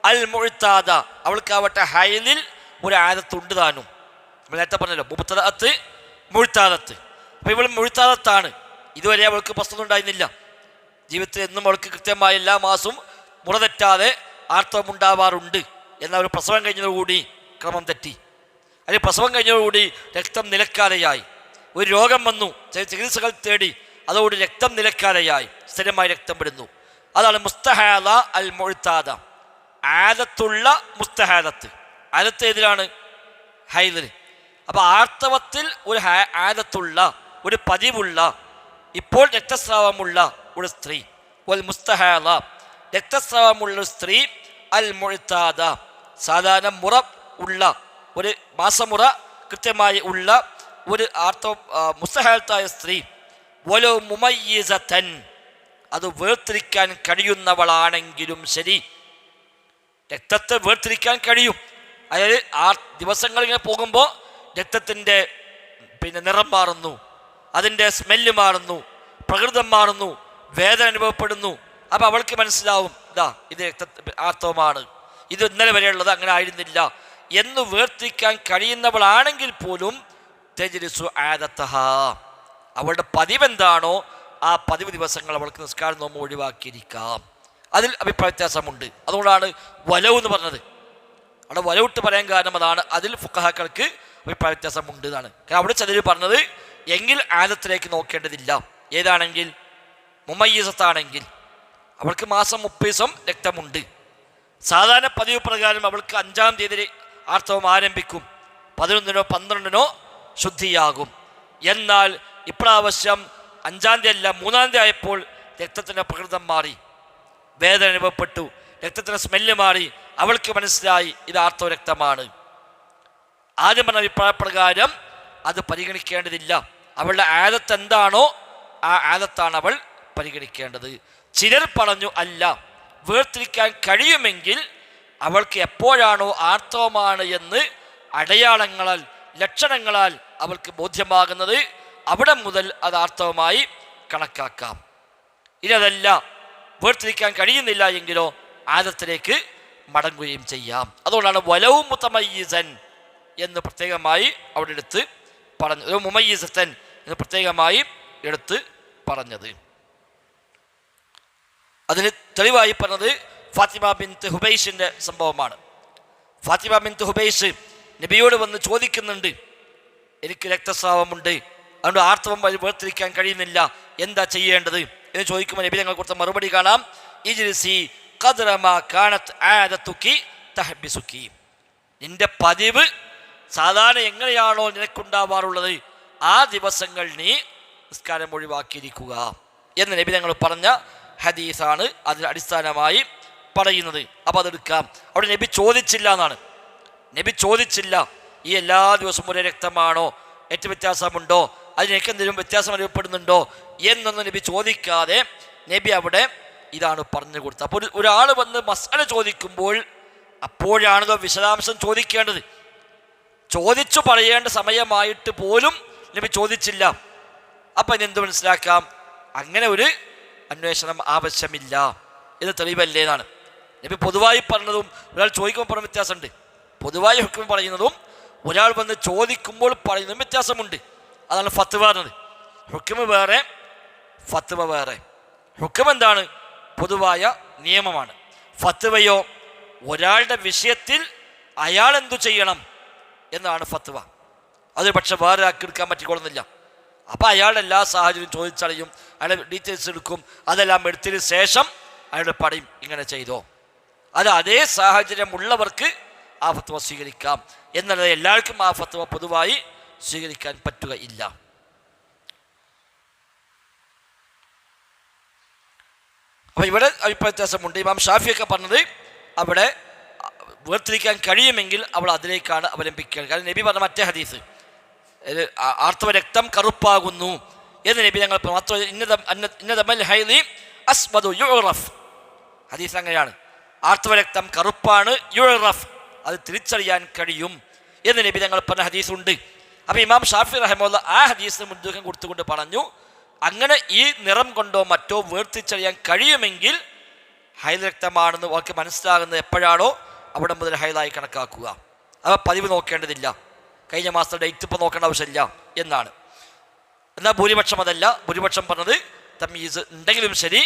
അൽ മുഅ്താദ, അവൾക്കാവട്ടെ ഹൈലിൽ ഒരു ആദത്തുണ്ട് താനും. നമ്മൾ നേരത്തെ പറഞ്ഞല്ലോ മുബ്തദഅത്ത് മുഅ്താദത്ത്. അപ്പോൾ ഇവൾ മുഅ്താദത്താണ്, ഇതുവരെ അവൾക്ക് പ്രശ്നമൊന്നും ഉണ്ടായിരുന്നില്ല. ജീവിതത്തിൽ എന്നും അവൾക്ക് കൃത്യമായി എല്ലാ മാസവും മുറ തെറ്റാതെ ആർത്തവം ഉണ്ടാവാറുണ്ട്. എന്നാൽ ഒരു പ്രസവം കഴിഞ്ഞതോടുകൂടി ക്രമം തെറ്റി, അല്ലെങ്കിൽ പ്രസവം കഴിഞ്ഞതോടുകൂടി രക്തം നിലക്കാതെയായി, ഒരു രോഗം വന്നു, ചികിത്സകൾ തേടി, അതോടുകൂടി രക്തം നിലക്കാതെയായി, സ്ഥിരമായി രക്തം വിടുന്നു. അതാണ് മുസ്തഹാദ അൽ മുഅ്താദ, ആദത്തുള്ള മുസ്തഹാദത്ത്. ആദത്ത് ഏതിലാണ്? ഹൈദിന്. അപ്പോൾ ആർത്തവത്തിൽ ഒരു ആദത്തുള്ള, ഒരു പതിവുള്ള, ഇപ്പോൾ രക്തസ്രാവമുള്ള ഒരു സ്ത്രീ. വൽ മുസ്തഹാദ, രക്തസ്രാവമുള്ള സ്ത്രീ. അൽ മുഅ്താദ, സാധാരണ മുറ ഉള്ള, ഒരു മാസമുറ കൃത്യമായി ഉള്ള ഒരു മുസ്തഹാദത്തായ സ്ത്രീ. വലോ മുമയ്യിസതൻ, അത് വേർതിരിക്കാൻ കഴിയുന്നവളാണെങ്കിലും ശരി, രക്തത്തെ വേർതിരിക്കാൻ കഴിയും. അതായത് ആ ദിവസങ്ങളിങ്ങനെ പോകുമ്പോൾ രക്തത്തിൻ്റെ നിറം മാറുന്നു, അതിൻ്റെ സ്മെല്ല് മാറുന്നു, പ്രകൃതം മാറുന്നു, വേദന അനുഭവപ്പെടുന്നു. അപ്പം അവൾക്ക് മനസ്സിലാവും, ഇതാ ഇത് ആർത്തവമാണ്, ഇത് ഇന്നലെ വരെയുള്ളത് അങ്ങനെ ആയിരുന്നില്ല എന്ന് വേർതിരിക്കാൻ കഴിയുന്നവളാണെങ്കിൽ പോലും തജ്ലിസു ആദതഹ, അവളുടെ പതിവെന്താണോ ആ പതിവ് ദിവസങ്ങൾ അവൾക്ക് നിസ്കാരം നോമ്പ് ഒഴിവാക്കിയിരിക്കാം. അതിൽ അഭിപ്രായ വ്യത്യാസമുണ്ട്. അതുകൊണ്ടാണ് വലവ് എന്ന് പറഞ്ഞത്. അവിടെ വലവിട്ട് പറയാൻ കാരണം അതാണ്, അതിൽ ഫുഖഹാക്കൾക്ക് അഭിപ്രായ വ്യത്യാസമുണ്ട് എന്നാണ്. കാരണം അവിടെ ചിലർ പറഞ്ഞത് എങ്കിൽ ആദത്തിലേക്ക് നോക്കേണ്ടതില്ല. ഏതാണെങ്കിൽ മുമയ്യിസത്താണെങ്കിൽ അവൾക്ക് മാസം 30 ദിവസം രക്തമുണ്ട്. സാധാരണ പതിവ് പ്രകാരം അവൾക്ക് 5-ാം തീയതി ആർത്തവം ആരംഭിക്കും, 11-നോ 12-നോ ശുദ്ധിയാകും. എന്നാൽ ഇപ്രാവശ്യം 5-ാം തീയതി അല്ല 3-ാം തീയതി ആയപ്പോൾ രക്തത്തിൻ്റെ പ്രകൃതം മാറി, വേദന അനുഭവപ്പെട്ടു, രക്തത്തിൻ്റെ സ്മെല്ല് മാറി, അവൾക്ക് മനസ്സിലായി ഇത് ആർത്തവ രക്തമാണ്. ആദ്യം പറഞ്ഞ അഭിപ്രായ പ്രകാരം അത് പരിഗണിക്കേണ്ടതില്ല. അവളുടെ ആദത്ത് എന്താണോ ആ ആദത്താണ് അവൾ പരിഗണിക്കേണ്ടത്. ചിലർ പറഞ്ഞു അല്ല, വേർതിരിക്കാൻ കഴിയുമെങ്കിൽ അവൾക്ക് എപ്പോഴാണോ ആർത്തവമാണ് എന്ന് അടയാളങ്ങളാൽ, ലക്ഷണങ്ങളാൽ അവൾക്ക് ബോധ്യമാകുന്നത്, അവിടെ മുതൽ അത് ആർത്തവമായി കണക്കാക്കാം. ഇനി അതല്ല, വേർതിരിക്കാൻ കഴിയുന്നില്ല എങ്കിലോ ആദത്തിലേക്ക് മടങ്ങുകയും ചെയ്യാം. അതുകൊണ്ടാണ് വലവു മുതമയ്യിസൻ എന്ന് പ്രത്യേകമായി അവിടെ എടുത്ത് പറഞ്ഞത്, മുമയ്യിസത്തൻ എന്ന് പ്രത്യേകമായി എടുത്ത് പറഞ്ഞത്. അതിന് തെളിവായി പറഞ്ഞത് ഫാത്തിമ ബിൻത്ത് ഹുബൈഷിൻ്റെ സംഭവമാണ്. ഫാത്തിമ ബിൻത്ത് ഹുബൈഷ് നബിയോട് വന്ന് ചോദിക്കുന്നുണ്ട്, എനിക്ക് രക്തസ്രാവമുണ്ട്, അതുകൊണ്ട് ആർത്തവം വേർതിരിക്കാൻ കഴിയുന്നില്ല, എന്താ ചെയ്യേണ്ടത് എന്ന് ചോദിക്കുമ്പോൾ നബി ഞങ്ങൾ കൊടുത്ത മറുപടി കാണാം. ഇജ്ലിസി ഖദ്റ മാ കാനത് ആദതുകി തഹ്ബിസുകി, നിന്റെ പതിവ് സാധാരണ എങ്ങനെയാണോ നിനക്കുണ്ടാവാറുള്ളത് ആ ദിവസങ്ങൾ നീ നിസ്കാരം ഒഴിവാക്കിയിരിക്കുക എന്ന് നബി ഞങ്ങൾ പറഞ്ഞ ഹദീസാണ് അതിന് അടിസ്ഥാനമായി പറയുന്നത്. അപ്പോൾ അതെടുക്കാം. അവിടെ നബി ചോദിച്ചില്ല എന്നാണ്. നബി ചോദിച്ചില്ല ഈ എല്ലാ ദിവസവും ഒരേ രക്തമാണോ, ഏറ്റവും വ്യത്യാസമുണ്ടോ, അതിനൊക്കെ എന്തെങ്കിലും വ്യത്യാസം അനുഭവപ്പെടുന്നുണ്ടോ എന്നൊന്നും നബി ചോദിക്കാതെ നബി അവിടെ ഇതാണ് പറഞ്ഞു കൊടുത്തത്. അപ്പോൾ ഒരാൾ വന്ന് മസ്അല ചോദിക്കുമ്പോൾ അപ്പോഴാണല്ലോ വിശദാംശം ചോദിക്കേണ്ടത്. ചോദിച്ചു പറയേണ്ട സമയമായിട്ട് പോലും നബി ചോദിച്ചില്ല. അപ്പം ഇനി എന്ത് മനസ്സിലാക്കാം? അങ്ങനെ ഒരു അന്വേഷണം ആവശ്യമില്ല എന്ന് തെളിവല്ലേ എന്നാണ്. നബി പൊതുവായി പറഞ്ഞതും ഒരാൾ ചോദിക്കുമ്പോൾ പറഞ്ഞ വ്യത്യാസമുണ്ട്. പൊതുവായി ഹുക്കം പറയുന്നതും ഒരാൾ വന്ന് ചോദിക്കുമ്പോൾ പറയുന്നതും വ്യത്യാസമുണ്ട്. അതാണ് ഫത്വ പറഞ്ഞത്. ഹുക്കം വേറെ, ഫത്വ വേറെ. ഹുക്കം എന്താണ്? പൊതുവായ നിയമമാണ്. ഫത്വയോ ഒരാളുടെ വിഷയത്തിൽ അയാൾ എന്തു ചെയ്യണം എന്നാണ് ഫത്വ. അത് പക്ഷെ വേറെ ആൾക്ക് എടുക്കാൻ പറ്റിക്കൊള്ളുന്നില്ല. അപ്പം അയാളുടെ എല്ലാ സാഹചര്യവും ചോദിച്ചറിയും, അയാളുടെ ഡീറ്റെയിൽസ് എടുക്കും. അതെല്ലാം എടുത്തതിന് ശേഷം അയാളുടെ പറയും ഇങ്ങനെ ചെയ്തോ. അത് അതേ സാഹചര്യമുള്ളവർക്ക് ആ ഫത്വ സ്വീകരിക്കാം എന്നുള്ളത് എല്ലാവർക്കും ആ ഫത്വ പൊതുവായി സ്വീകരിക്കാൻ പറ്റുകയില്ല. അപ്പം ഇവിടെ അഭിപ്രായ വ്യത്യാസമുണ്ട്. ഇമാം ഷാഫിയൊക്കെ പറഞ്ഞത് അവിടെ വേർതിരിക്കാൻ കഴിയുമെങ്കിൽ അവൾ അതിലേക്കാണ് അവലംബിക്കുക. കാരണം നബി പറഞ്ഞ മറ്റേ ഹദീസ് ആർത്തവ രക്തം കറുപ്പാകുന്നു എന്ന് നബി ഞങ്ങൾ ഹദീസ് അങ്ങനെയാണ്. ആർത്തവ രക്തം കറുപ്പാണ്, യുറഫ്, അത് തിരിച്ചറിയാൻ കഴിയും എന്ന് നബി ഞങ്ങൾ പറഞ്ഞ ഹദീസുണ്ട്. അപ്പം ഇമാം ഷാഫി റഹ്മത്തുള്ളാഹി ആ ഹദീസിന് മുൻതൂക്കം കൊടുത്തുകൊണ്ട് പറഞ്ഞു, അങ്ങനെ ഈ നിറം കൊണ്ടോ മറ്റോ വേർതിരിച്ചറിയാൻ കഴിയുമെങ്കിൽ ഹൈദ് രക്തമാണെന്ന് അവർക്ക് മനസ്സിലാകുന്നത് എപ്പോഴാണോ അവിടെ മുതൽ ഹൈദായി കണക്കാക്കുക. അവ പതിവ് നോക്കേണ്ടതില്ല. കഴിഞ്ഞ മാസത്തെ ഡേറ്റ് ഇപ്പോൾ നോക്കേണ്ട ആവശ്യമില്ല എന്നാണ്. എന്നാൽ ഭൂരിപക്ഷം അതല്ല. ഭൂരിപക്ഷം പറഞ്ഞത് തമീസ് ഉണ്ടെങ്കിലും ശരി,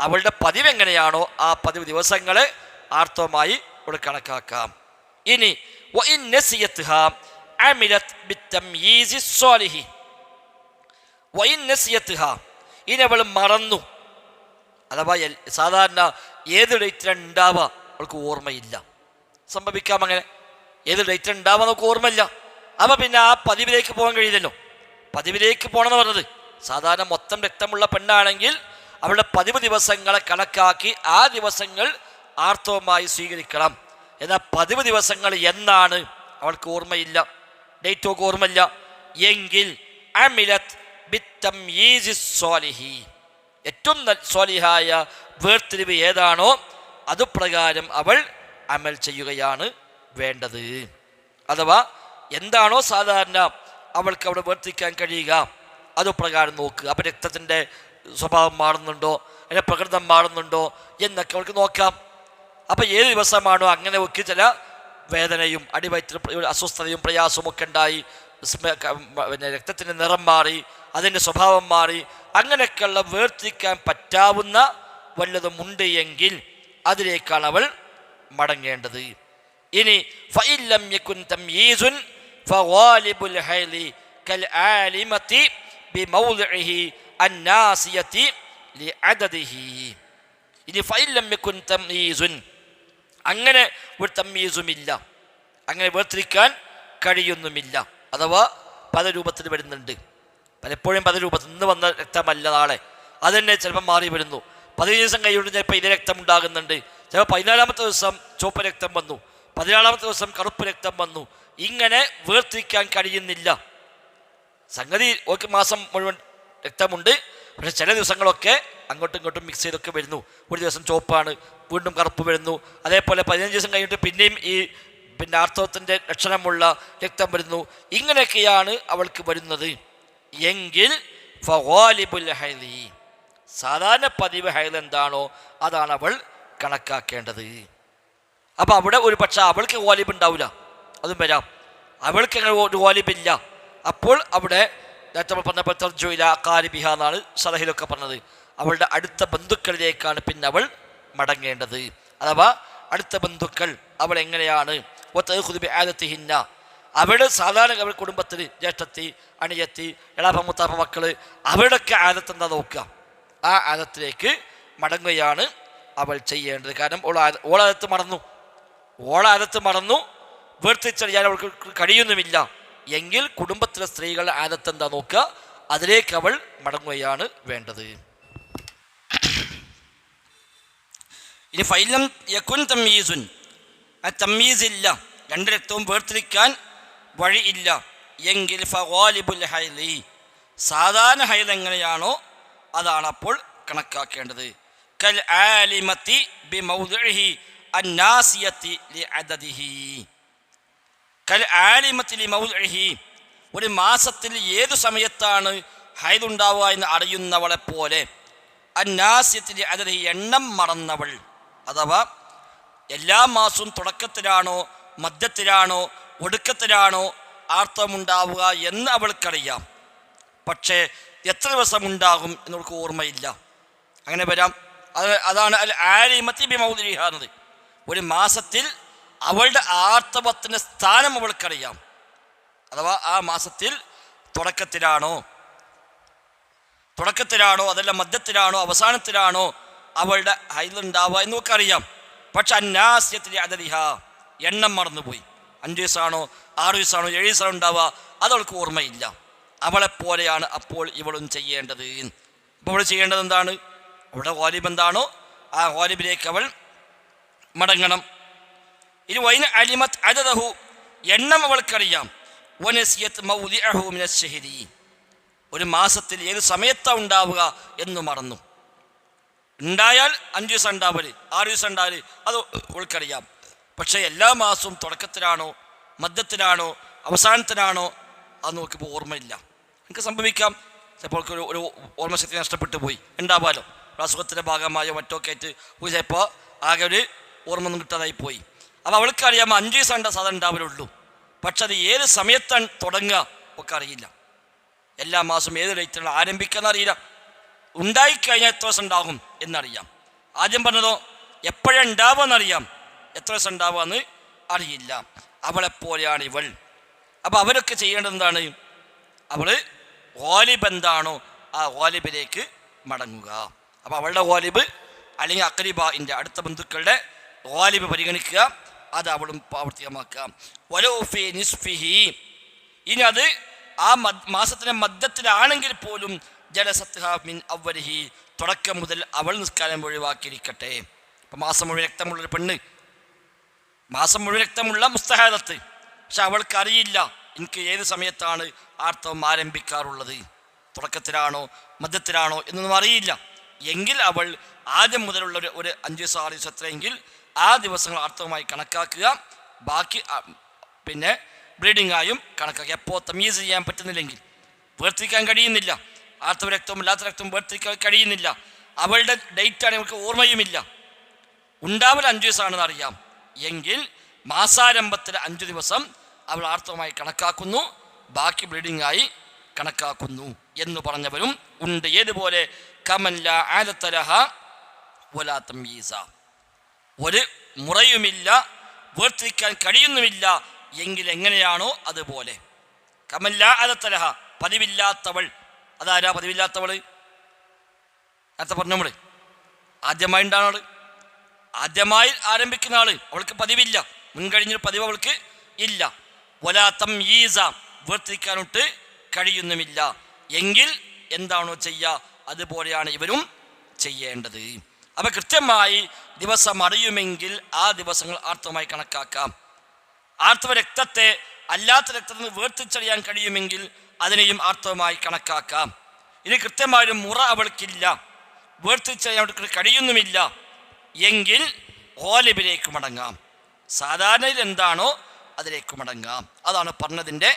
അവളുടെ പതിവ് എങ്ങനെയാണോ ആ പതിവ് ദിവസങ്ങളെ ആർത്തവമായി ഇവിടെ കണക്കാക്കാം. ഇനി ഇനി അവൾ മറന്നു, അഥവാ സാധാരണ ഏത് ഡേറ്റിലാണ് ഉണ്ടാവുക അവൾക്ക് ഓർമ്മയില്ല. സംഭവിക്കാം അങ്ങനെ. ഏത് ഡേറ്റ് ഉണ്ടാവുക നമുക്ക് ഓർമ്മയില്ല. അപ്പം പിന്നെ ആ പതിവിലേക്ക് പോകാൻ കഴിയില്ലല്ലോ. പതിവിലേക്ക് പോകണമെന്ന് പറഞ്ഞത് സാധാരണ മൊത്തം രക്തമുള്ള പെണ്ണാണെങ്കിൽ അവളുടെ പതിവ് ദിവസങ്ങളെ കണക്കാക്കി ആ ദിവസങ്ങൾ ആർത്തവമായി സ്വീകരിക്കണം. എന്നാൽ പതിവ് ദിവസങ്ങൾ എന്നാണ് അവൾക്ക് ഓർമ്മയില്ല, ഡേറ്റ് ഒക്കെ ഓർമ്മയില്ല എങ്കിൽ അമിലത്ത് ബിത്തംയീസി സ്വാലിഹി, ഏറ്റവും സ്വാലിഹായ വേർതിരിവ് ഏതാണോ അതുപ്രകാരം അവൾ അമൽ ചെയ്യുകയാണ് വേണ്ടത്. അഥവാ എന്താണോ സാധാരണ അവൾക്ക് അവിടെ വേർതിരിക്കാൻ കഴിയുക അതുപ്രകാരം നോക്കുക. അപ്പം രക്തത്തിൻ്റെ സ്വഭാവം മാറുന്നുണ്ടോ, അതിൻ്റെ പ്രകൃതം മാറുന്നുണ്ടോ എന്നൊക്കെ അവൾക്ക് നോക്കാം. അപ്പം ഏത് ദിവസമാണോ അങ്ങനെ ഒക്കെ ചില വേദനയും അടിവയറ്റിൽ അസ്വസ്ഥതയും പ്രയാസവും ഒക്കെ ഉണ്ടായി, പിന്നെ രക്തത്തിൻ്റെ നിറം മാറി, അതിൻ്റെ സ്വഭാവം മാറി, അങ്ങനെയൊക്കെയുള്ള വേർതിരിക്കാൻ പറ്റാവുന്ന വല്ലതും ഉണ്ട് എങ്കിൽ അതിലേക്കാണ് അവൾ മടങ്ങേണ്ടത്. ഇനി ഫഇല്ലം യകുൻ തംയീസുൻ ഫഗാലിബുൽ ഹൈലി കൽആലിമതി ബിമൗളിഇഹി അന്നാസിയതി ലിഅദദിഹി. ഇനി ഫഇല്ലം യകുൻ തംയീസുൻ, അങ്ങനെ ഒരു തംയീസുമില്ല, അങ്ങനെ വേർതിരിക്കാൻ കഴിയുന്നുമില്ല. അഥവാ പല രൂപത്തിൽ വരുന്നുണ്ട്. പലപ്പോഴും പല രൂപത്തിൽ നിന്ന് വന്ന രക്തമല്ല നാളെ, അതുതന്നെ ചിലപ്പോൾ മാറി വരുന്നു. 15 ദിവസം കഴിയുമ്പോൾ ചിലപ്പോൾ ഇതേ രക്തം ഉണ്ടാകുന്നുണ്ട്. ചിലപ്പോൾ 14-ാമത്തെ ദിവസം ചുവപ്പ് രക്തം വന്നു, 14-ാമത്തെ ദിവസം കറുപ്പ് രക്തം വന്നു. ഇങ്ങനെ വേർതിരിക്കാൻ കഴിയുന്നില്ല. സംഗതി ഒരു മാസം മുഴുവൻ രക്തമുണ്ട്, പക്ഷെ ചില ദിവസങ്ങളൊക്കെ അങ്ങോട്ടും ഇങ്ങോട്ടും മിക്സ് ചെയ്തൊക്കെ വരുന്നു. ഒരു ദിവസം ചുവപ്പാണ്, വീണ്ടും കറുപ്പ് വരുന്നു. അതേപോലെ 15 ദിവസം കഴിഞ്ഞിട്ട് പിന്നെയും ഈ ആർത്തവത്തിൻ്റെ ലക്ഷണമുള്ള രക്തം വരുന്നു. ഇങ്ങനെയൊക്കെയാണ് അവൾക്ക് വരുന്നത് എങ്കിൽ ഫഗാലിബുൽ ഹൈലി, സാധാരണ പതിവ് ഹൈൽ എന്താണോ അതാണ് അവൾ കണക്കാക്കേണ്ടത്. അപ്പം അവിടെ ഒരു പക്ഷേ അവൾക്ക് ഗാലിബ് ഉണ്ടാവില്ല, അതും വരാം. അവൾക്ക് അങ്ങനെ ഒരു ഗാലിബില്ല. അപ്പോൾ അവിടെ നേരത്തെ നമ്മൾ പറഞ്ഞപ്പോൾ തർജുഇല ഖാരിബിഹ എന്നാണ് സലഹിലൊക്കെ പറഞ്ഞത്. അവളുടെ അടുത്ത ബന്ധുക്കളിലേക്കാണ് പിന്നെ അവൾ മടങ്ങേണ്ടത്. അഥവാ അടുത്ത ബന്ധുക്കൾ അവൾ എങ്ങനെയാണ് ആദത്തിഹിന്ന, അവരുടെ സാധാരണ അവരുടെ കുടുംബത്തിൽ ജ്യേഷ്ഠത്തി, അണിയത്തി, എളാപ്പ, മുത്താപ്പ മക്കള്, അവരുടെയൊക്കെ ആദത്ത് എന്താ നോക്കുക. ആ ആദത്തിലേക്ക് മടങ്ങുകയാണ് അവൾ ചെയ്യേണ്ടത്. കാരണം ഓളാദത്ത് മറന്നു, വേർതിരിച്ചറിയാൻ അവൾക്ക് കഴിയുന്നുമില്ല എങ്കിൽ കുടുംബത്തിലെ സ്ത്രീകളുടെ ആദത്ത് എന്താ നോക്കുക, അതിലേക്ക് അവൾ മടങ്ങുകയാണ് വേണ്ടത്. ഇനി ഫൈലം യകുൻ തമ്മീസുൻ, ആ തമ്മീസില്ല, രണ്ട് രക്തവും വേർതിരിക്കാൻ വഴിയില്ല എങ്കിൽ ഫഗാലിബുൽ ഹൈലി, സാധാരണ ഹൈൽ എങ്ങനെയാണോ അതാണ് അപ്പോൾ കണക്കാക്കേണ്ടത്. കൽ ആലിമത്തി ബിമൗദിഇഹി അന്നാസിയത്തി ലിഅദദിഹി, കൽ ആലിമത്തി ലിമൗദിഇഹി, ഒരു മാസത്തിൽ ഏതു സമയത്താണ് ഹൈദ് ഉണ്ടാവുക എന്ന് അറിയുന്നവളെ പോലെ, അന്നാസിയത്തി ലിഅദദിഹി, എണ്ണം മറന്നവൾ. അഥവാ എല്ലാ മാസവും തുടക്കത്തിലാണോ മധ്യത്തിലാണോ ഒടുക്കത്തിലാണോ ആർത്തവമുണ്ടാവുക എന്ന് അവൾക്കറിയാം, പക്ഷേ എത്ര ദിവസം ഉണ്ടാകും എന്നവൾക്ക് ഓർമ്മയില്ല. അങ്ങനെ വരാം. അതാണ് അൽ ആലിമത്തി ബിമൗദിഇഹ എന്നത്. ഒരു മാസത്തിൽ അവളുടെ ആർത്തവത്തിൻ്റെ സ്ഥാനം അവൾക്കറിയാം. അഥവാ ആ മാസത്തിൽ തുടക്കത്തിലാണോ അതല്ല മധ്യത്തിലാണോ അവസാനത്തിലാണോ അവളുടെ ഹൈദ് ഉണ്ടാവുക എന്ന് നമുക്കറിയാം. പക്ഷെ അന്നാസ്യത്തിൽ അദദിഹ, എണ്ണം മറന്നുപോയി. 5 ദിവസമാണോ 6 ദിവസമാണോ 7 ദിവസമാണോ ഉണ്ടാവുക അതവൾക്ക് ഓർമ്മയില്ല. അവളെപ്പോലെയാണ് അപ്പോൾ ഇവളും ചെയ്യേണ്ടത്. അപ്പോൾ അവൾ ചെയ്യേണ്ടത് എന്താണ്? അവളുടെ ഗാലിബ് എന്താണോ ആ ഗാലിബിലേക്ക് അവൾ മടങ്ങണം. ഇനി വൈന അലിമത്ത് അദദഹു, എണ്ണം അവൾക്കറിയാം. വനസിയത് മൗദിഅഹു മിനശ് ശഹരി, ഒരു മാസത്തിൽ ഏത് സമയത്താണ് ഉണ്ടാവുക എന്ന് മറന്നു. ഉണ്ടായാൽ 5 ദിവസം ഉണ്ടാവല് 6 ദിവസം ഉണ്ടാവല് അത് അവൾക്കറിയാം. പക്ഷേ എല്ലാ മാസവും തുടക്കത്തിലാണോ മധ്യത്തിലാണോ അവസാനത്തിലാണോ അത് നോക്കിയപ്പോൾ ഓർമ്മയില്ല. എനിക്ക് സംഭവിക്കാം, ചിലപ്പോൾ ഒരു ഓർമ്മശക്തി നഷ്ടപ്പെട്ടു പോയി ഉണ്ടാവാലോ, അസുഖത്തിൻ്റെ ഭാഗമായോ മറ്റോ ഒക്കെ ആയിട്ട് ചിലപ്പോൾ ആകെ ഒരു ഓർമ്മ ഒന്നും കിട്ടാതായി പോയി. അപ്പോൾ അവൾക്കറിയാമോ 5 ദിവസം സാധാരണ ഉണ്ടാവലുള്ളൂ. പക്ഷെ അത് ഏത് സമയത്താണ് തുടങ്ങുക ഒക്കെ അറിയില്ല. എല്ലാ മാസവും ഏത് ഡേറ്റിലാണ് ആരംഭിക്കുക എന്നറിയില്ല. ഉണ്ടായിക്കഴിഞ്ഞാൽ എത്ര ദിവസം ഉണ്ടാകും എന്നറിയാം. ആദ്യം പറഞ്ഞതോ എപ്പോഴാണ് ഉണ്ടാവുക എന്നറിയാം, എത്ര ദിവസം ഉണ്ടാവുക എന്ന് അറിയില്ല. അവളെപ്പോലെയാണ് ഇവൾ. അപ്പോൾ അവരൊക്കെ ചെയ്യേണ്ടത് എന്താണ്? അവൾ ഗാലിബ് എന്താണോ ആ ഗാലിബിലേക്ക് മടങ്ങുക. അപ്പോൾ അവളുടെ ഗാലിബ് അല്ലെങ്കിൽ അഖ്രിബാഇൻ്റെ അടുത്ത ബന്ധുക്കളുടെ ഗാലിബ് പരിഗണിക്കുക, അത് അവളും പ്രാവർത്തികമാക്കുക. വലൗ ഫീ നിസ്ഫിഹി, ഇനി അത് ആ മാസത്തിൻ്റെ മധ്യത്തിലാണെങ്കിൽ പോലും ജലസത്ഹ മിൻ അവ്വലിഹി, തുടക്കം മുതൽ അവൾ നിസ്കാരം ഒഴിവാക്കിയിരിക്കട്ടെ. ഇപ്പം മാസം മുഴുവൻ രക്തമുള്ളൊരു പെണ്ണ്, മാസം മുഴുവൻ രക്തമുള്ള മുസ്തഹാദത്ത്, പക്ഷെ അവൾക്കറിയില്ല എനിക്ക് ഏത് സമയത്താണ് ആർത്തവം ആരംഭിക്കാറുള്ളത്, തുടക്കത്തിലാണോ മധ്യത്തിലാണോ എന്നൊന്നും അറിയില്ല. എങ്കിൽ അവൾ ആദ്യം മുതലുള്ള ഒരു 5 ദിവസം 6 ദിവസം എത്രയെങ്കിൽ ആ ദിവസങ്ങൾ ആർത്തവമായി കണക്കാക്കുക. ബാക്കി പിന്നെ ബ്ലീഡിംഗ് ആയും കണക്കാക്കുക. എപ്പോൾ തമീസ് ചെയ്യാൻ പറ്റുന്നില്ലെങ്കിൽ, വേർതിരിക്കാൻ കഴിയുന്നില്ല, ആർത്തവ രക്തവും ഇല്ലാത്ത രക്തവും വേർതിരിക്കാൻ കഴിയുന്നില്ല, അവളുടെ ഡേറ്റാണ് നമുക്ക് ഓർമ്മയുമില്ല, ഉണ്ടാവൽ 5 ദിവസമാണെന്ന് അറിയാം, എങ്കിൽ മാസാരംഭത്തിൽ 5 ദിവസം അവൾ ആർത്തവമായി കണക്കാക്കുന്നു, ബാക്കി ബ്ലീഡിംഗ് ആയി കണക്കാക്കുന്നു എന്ന് പറഞ്ഞവരും ഉണ്ട്. ഏതുപോലെ കമല്ല ആദത്തലഹ വലാ തംയീസ, ഒരു മുറയുമില്ല, വേർതിരിക്കാൻ കഴിയുന്നുമില്ല എങ്കിൽ എങ്ങനെയാണോ അതുപോലെ. കമല്ല ആദത്തലഹ, പതിവില്ലാത്തവൾ. അതാരാ പതിവില്ലാത്തവൾ? നേരത്തെ പറഞ്ഞ നമ്മൾ ആദ്യമായി ഉണ്ടാകുന്ന ആള്, ആദ്യമായി ആരംഭിക്കുന്ന ആള്, അവൾക്ക് പതിവില്ല, മുൻകഴിഞ്ഞൊരു പതിവ് അവൾക്ക് ഇല്ല. വലാ തംയീസ, വേർതിരിക്കാനൊട്ട് കഴിയുന്നുമില്ല എങ്കിൽ എന്താണോ ചെയ്യുക അതുപോലെയാണ് ഇവരും ചെയ്യേണ്ടത്. അപ്പം കൃത്യമായി ദിവസം അറിയുമെങ്കിൽ ആ ദിവസങ്ങൾ ആർത്തവമായി കണക്കാക്കാം. ആർത്തവ രക്തത്തെ അല്ലാത്ത രക്തത്തിൽ നിന്ന് വേർതിരിച്ചറിയാൻ കഴിയുമെങ്കിൽ അതിനെയും ആർത്തവമായി കണക്കാക്കാം. ഇനി കൃത്യമായൊരു മുറ അവൾക്കില്ല, വേർതിരിച്ചറിയാൻ അവൾക്ക് കഴിയുന്നുമില്ല എങ്കിൽ ഗാലിബിലേക്ക് മടങ്ങാം. സാധാരണയിൽ എന്താണോ അതിലേക്ക് മടങ്ങാം. അതാണ് പറഞ്ഞതിൻ്റെ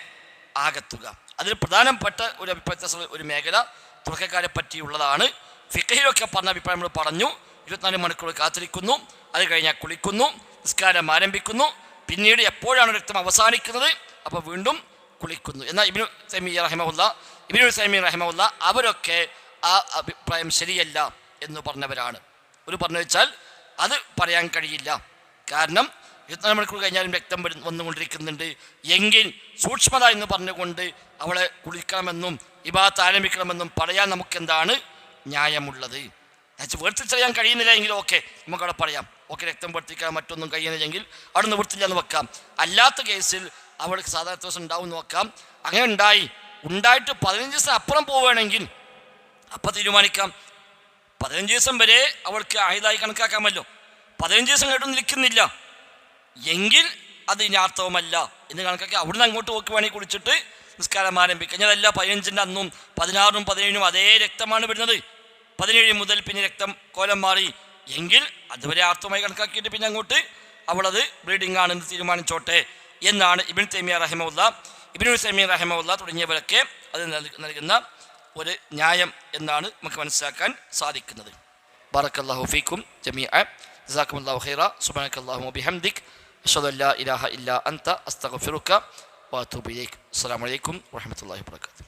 ആകത്തുക. അതിൽ പ്രധാനപ്പെട്ട ഒരു അഭിപ്രായ ഒരു മേഖല തുടക്കക്കാരെ പറ്റിയുള്ളതാണ്. ഫിഖഹിലൊക്കെ പറഞ്ഞ അഭിപ്രായം നമ്മൾ പറഞ്ഞു. 24 മണിക്കൂർ കാത്തിരിക്കുന്നു, അത് കഴിഞ്ഞാൽ കുളിക്കുന്നു, നിസ്കാരം ആരംഭിക്കുന്നു, പിന്നീട് എപ്പോഴാണ് രക്തം അവസാനിക്കുന്നത് അപ്പോൾ വീണ്ടും കുളിക്കുന്നു. എന്നാൽ ഇബ്നു തൈമിയ്യ റഹിമഹുല്ല അവരൊക്കെ ആ അഭിപ്രായം ശരിയല്ല എന്ന് പറഞ്ഞവരാണ്. ഒരു പറഞ്ഞു വെച്ചാൽ അത് പറയാൻ കഴിയില്ല. കാരണം 24 മണിക്കൂർ കഴിഞ്ഞാലും രക്തം വന്നുകൊണ്ടിരിക്കുന്നുണ്ട് എങ്കിൽ സൂക്ഷ്മത എന്ന് പറഞ്ഞുകൊണ്ട് അവളെ കുളിക്കണമെന്നും ഇബാദത്ത് ആരംഭിക്കണമെന്നും പറയാൻ നമുക്കെന്താണ് ന്യായമുള്ളത്? വേർതിരിച്ചറിയാൻ കഴിയുന്നില്ല എങ്കിൽ ഓക്കെ, നമുക്കവിടെ പറയാം, ഓക്കെ രക്തം വേർതിരിക്കാൻ മറ്റൊന്നും കഴിയുന്നില്ലെങ്കിൽ അവിടെ നിവൃത്തില്ല എന്ന് വെക്കാം. അല്ലാത്ത കേസിൽ അവൾക്ക് സാധാരണ ദിവസം ഉണ്ടാവും നോക്കാം. അങ്ങനെ ഉണ്ടായിട്ട് 15 ദിവസം അപ്പുറം പോവുകയാണെങ്കിൽ അപ്പം തീരുമാനിക്കാം. 15 ദിവസം വരെ അവൾക്ക് ആയുധായി കണക്കാക്കാമല്ലോ. 15 ദിവസം കേട്ടൊന്നും നിൽക്കുന്നില്ല എങ്കിൽ അത് ഇനി ആർത്തവമല്ല എന്ന് കണക്കാക്കി അവിടുന്ന് അങ്ങോട്ട് നോക്കി വേണമെങ്കിൽ കുടിച്ചിട്ട് നിസ്കാരം ആരംഭിക്കുക. അതല്ല 15-ൻ്റെ അന്നും 16-ഉം 17-നും അതേ രക്തമാണ് വരുന്നത്, 17 മുതൽ പിന്നെ രക്തം കോലം മാറി എങ്കിൽ അതുവരെ ആർത്തവമായി കണക്കാക്കിയിട്ട് പിന്നെ അങ്ങോട്ട് അവളത് ബ്ലീഡിംഗ് ആണെന്ന് തീരുമാനിച്ചോട്ടെ എന്നാണ് ഇബ്നു തൈമിയ്യ റഹിമഹുല്ല, ഇബ്നു ഉസൈമീൻ റഹിമഹുല്ല തുടങ്ങിയവരൊക്കെ അത് നൽകുന്ന ഒരു ന്യായം എന്നാണ് നമുക്ക് മനസ്സിലാക്കാൻ സാധിക്കുന്നത്. ബറക്കല്ലാഹു ഫീക്കും ജമീഅൻ, ജസാക്കുമുല്ലാഹു ഖൈറ, സുബ്ഹാനക്കല്ലാഹുമ്മ വബിഹംദിക്, അശ്ഹദു അല്ലാ ഇലാഹ ഇല്ലാ അൻത, അസ്തഗ്ഫിറുക വഅതൂബു ഇലൈക്. അസ്സലാമു അലൈക്കും വറഹ്മത്തുള്ളാഹി വബറകാതുഹു.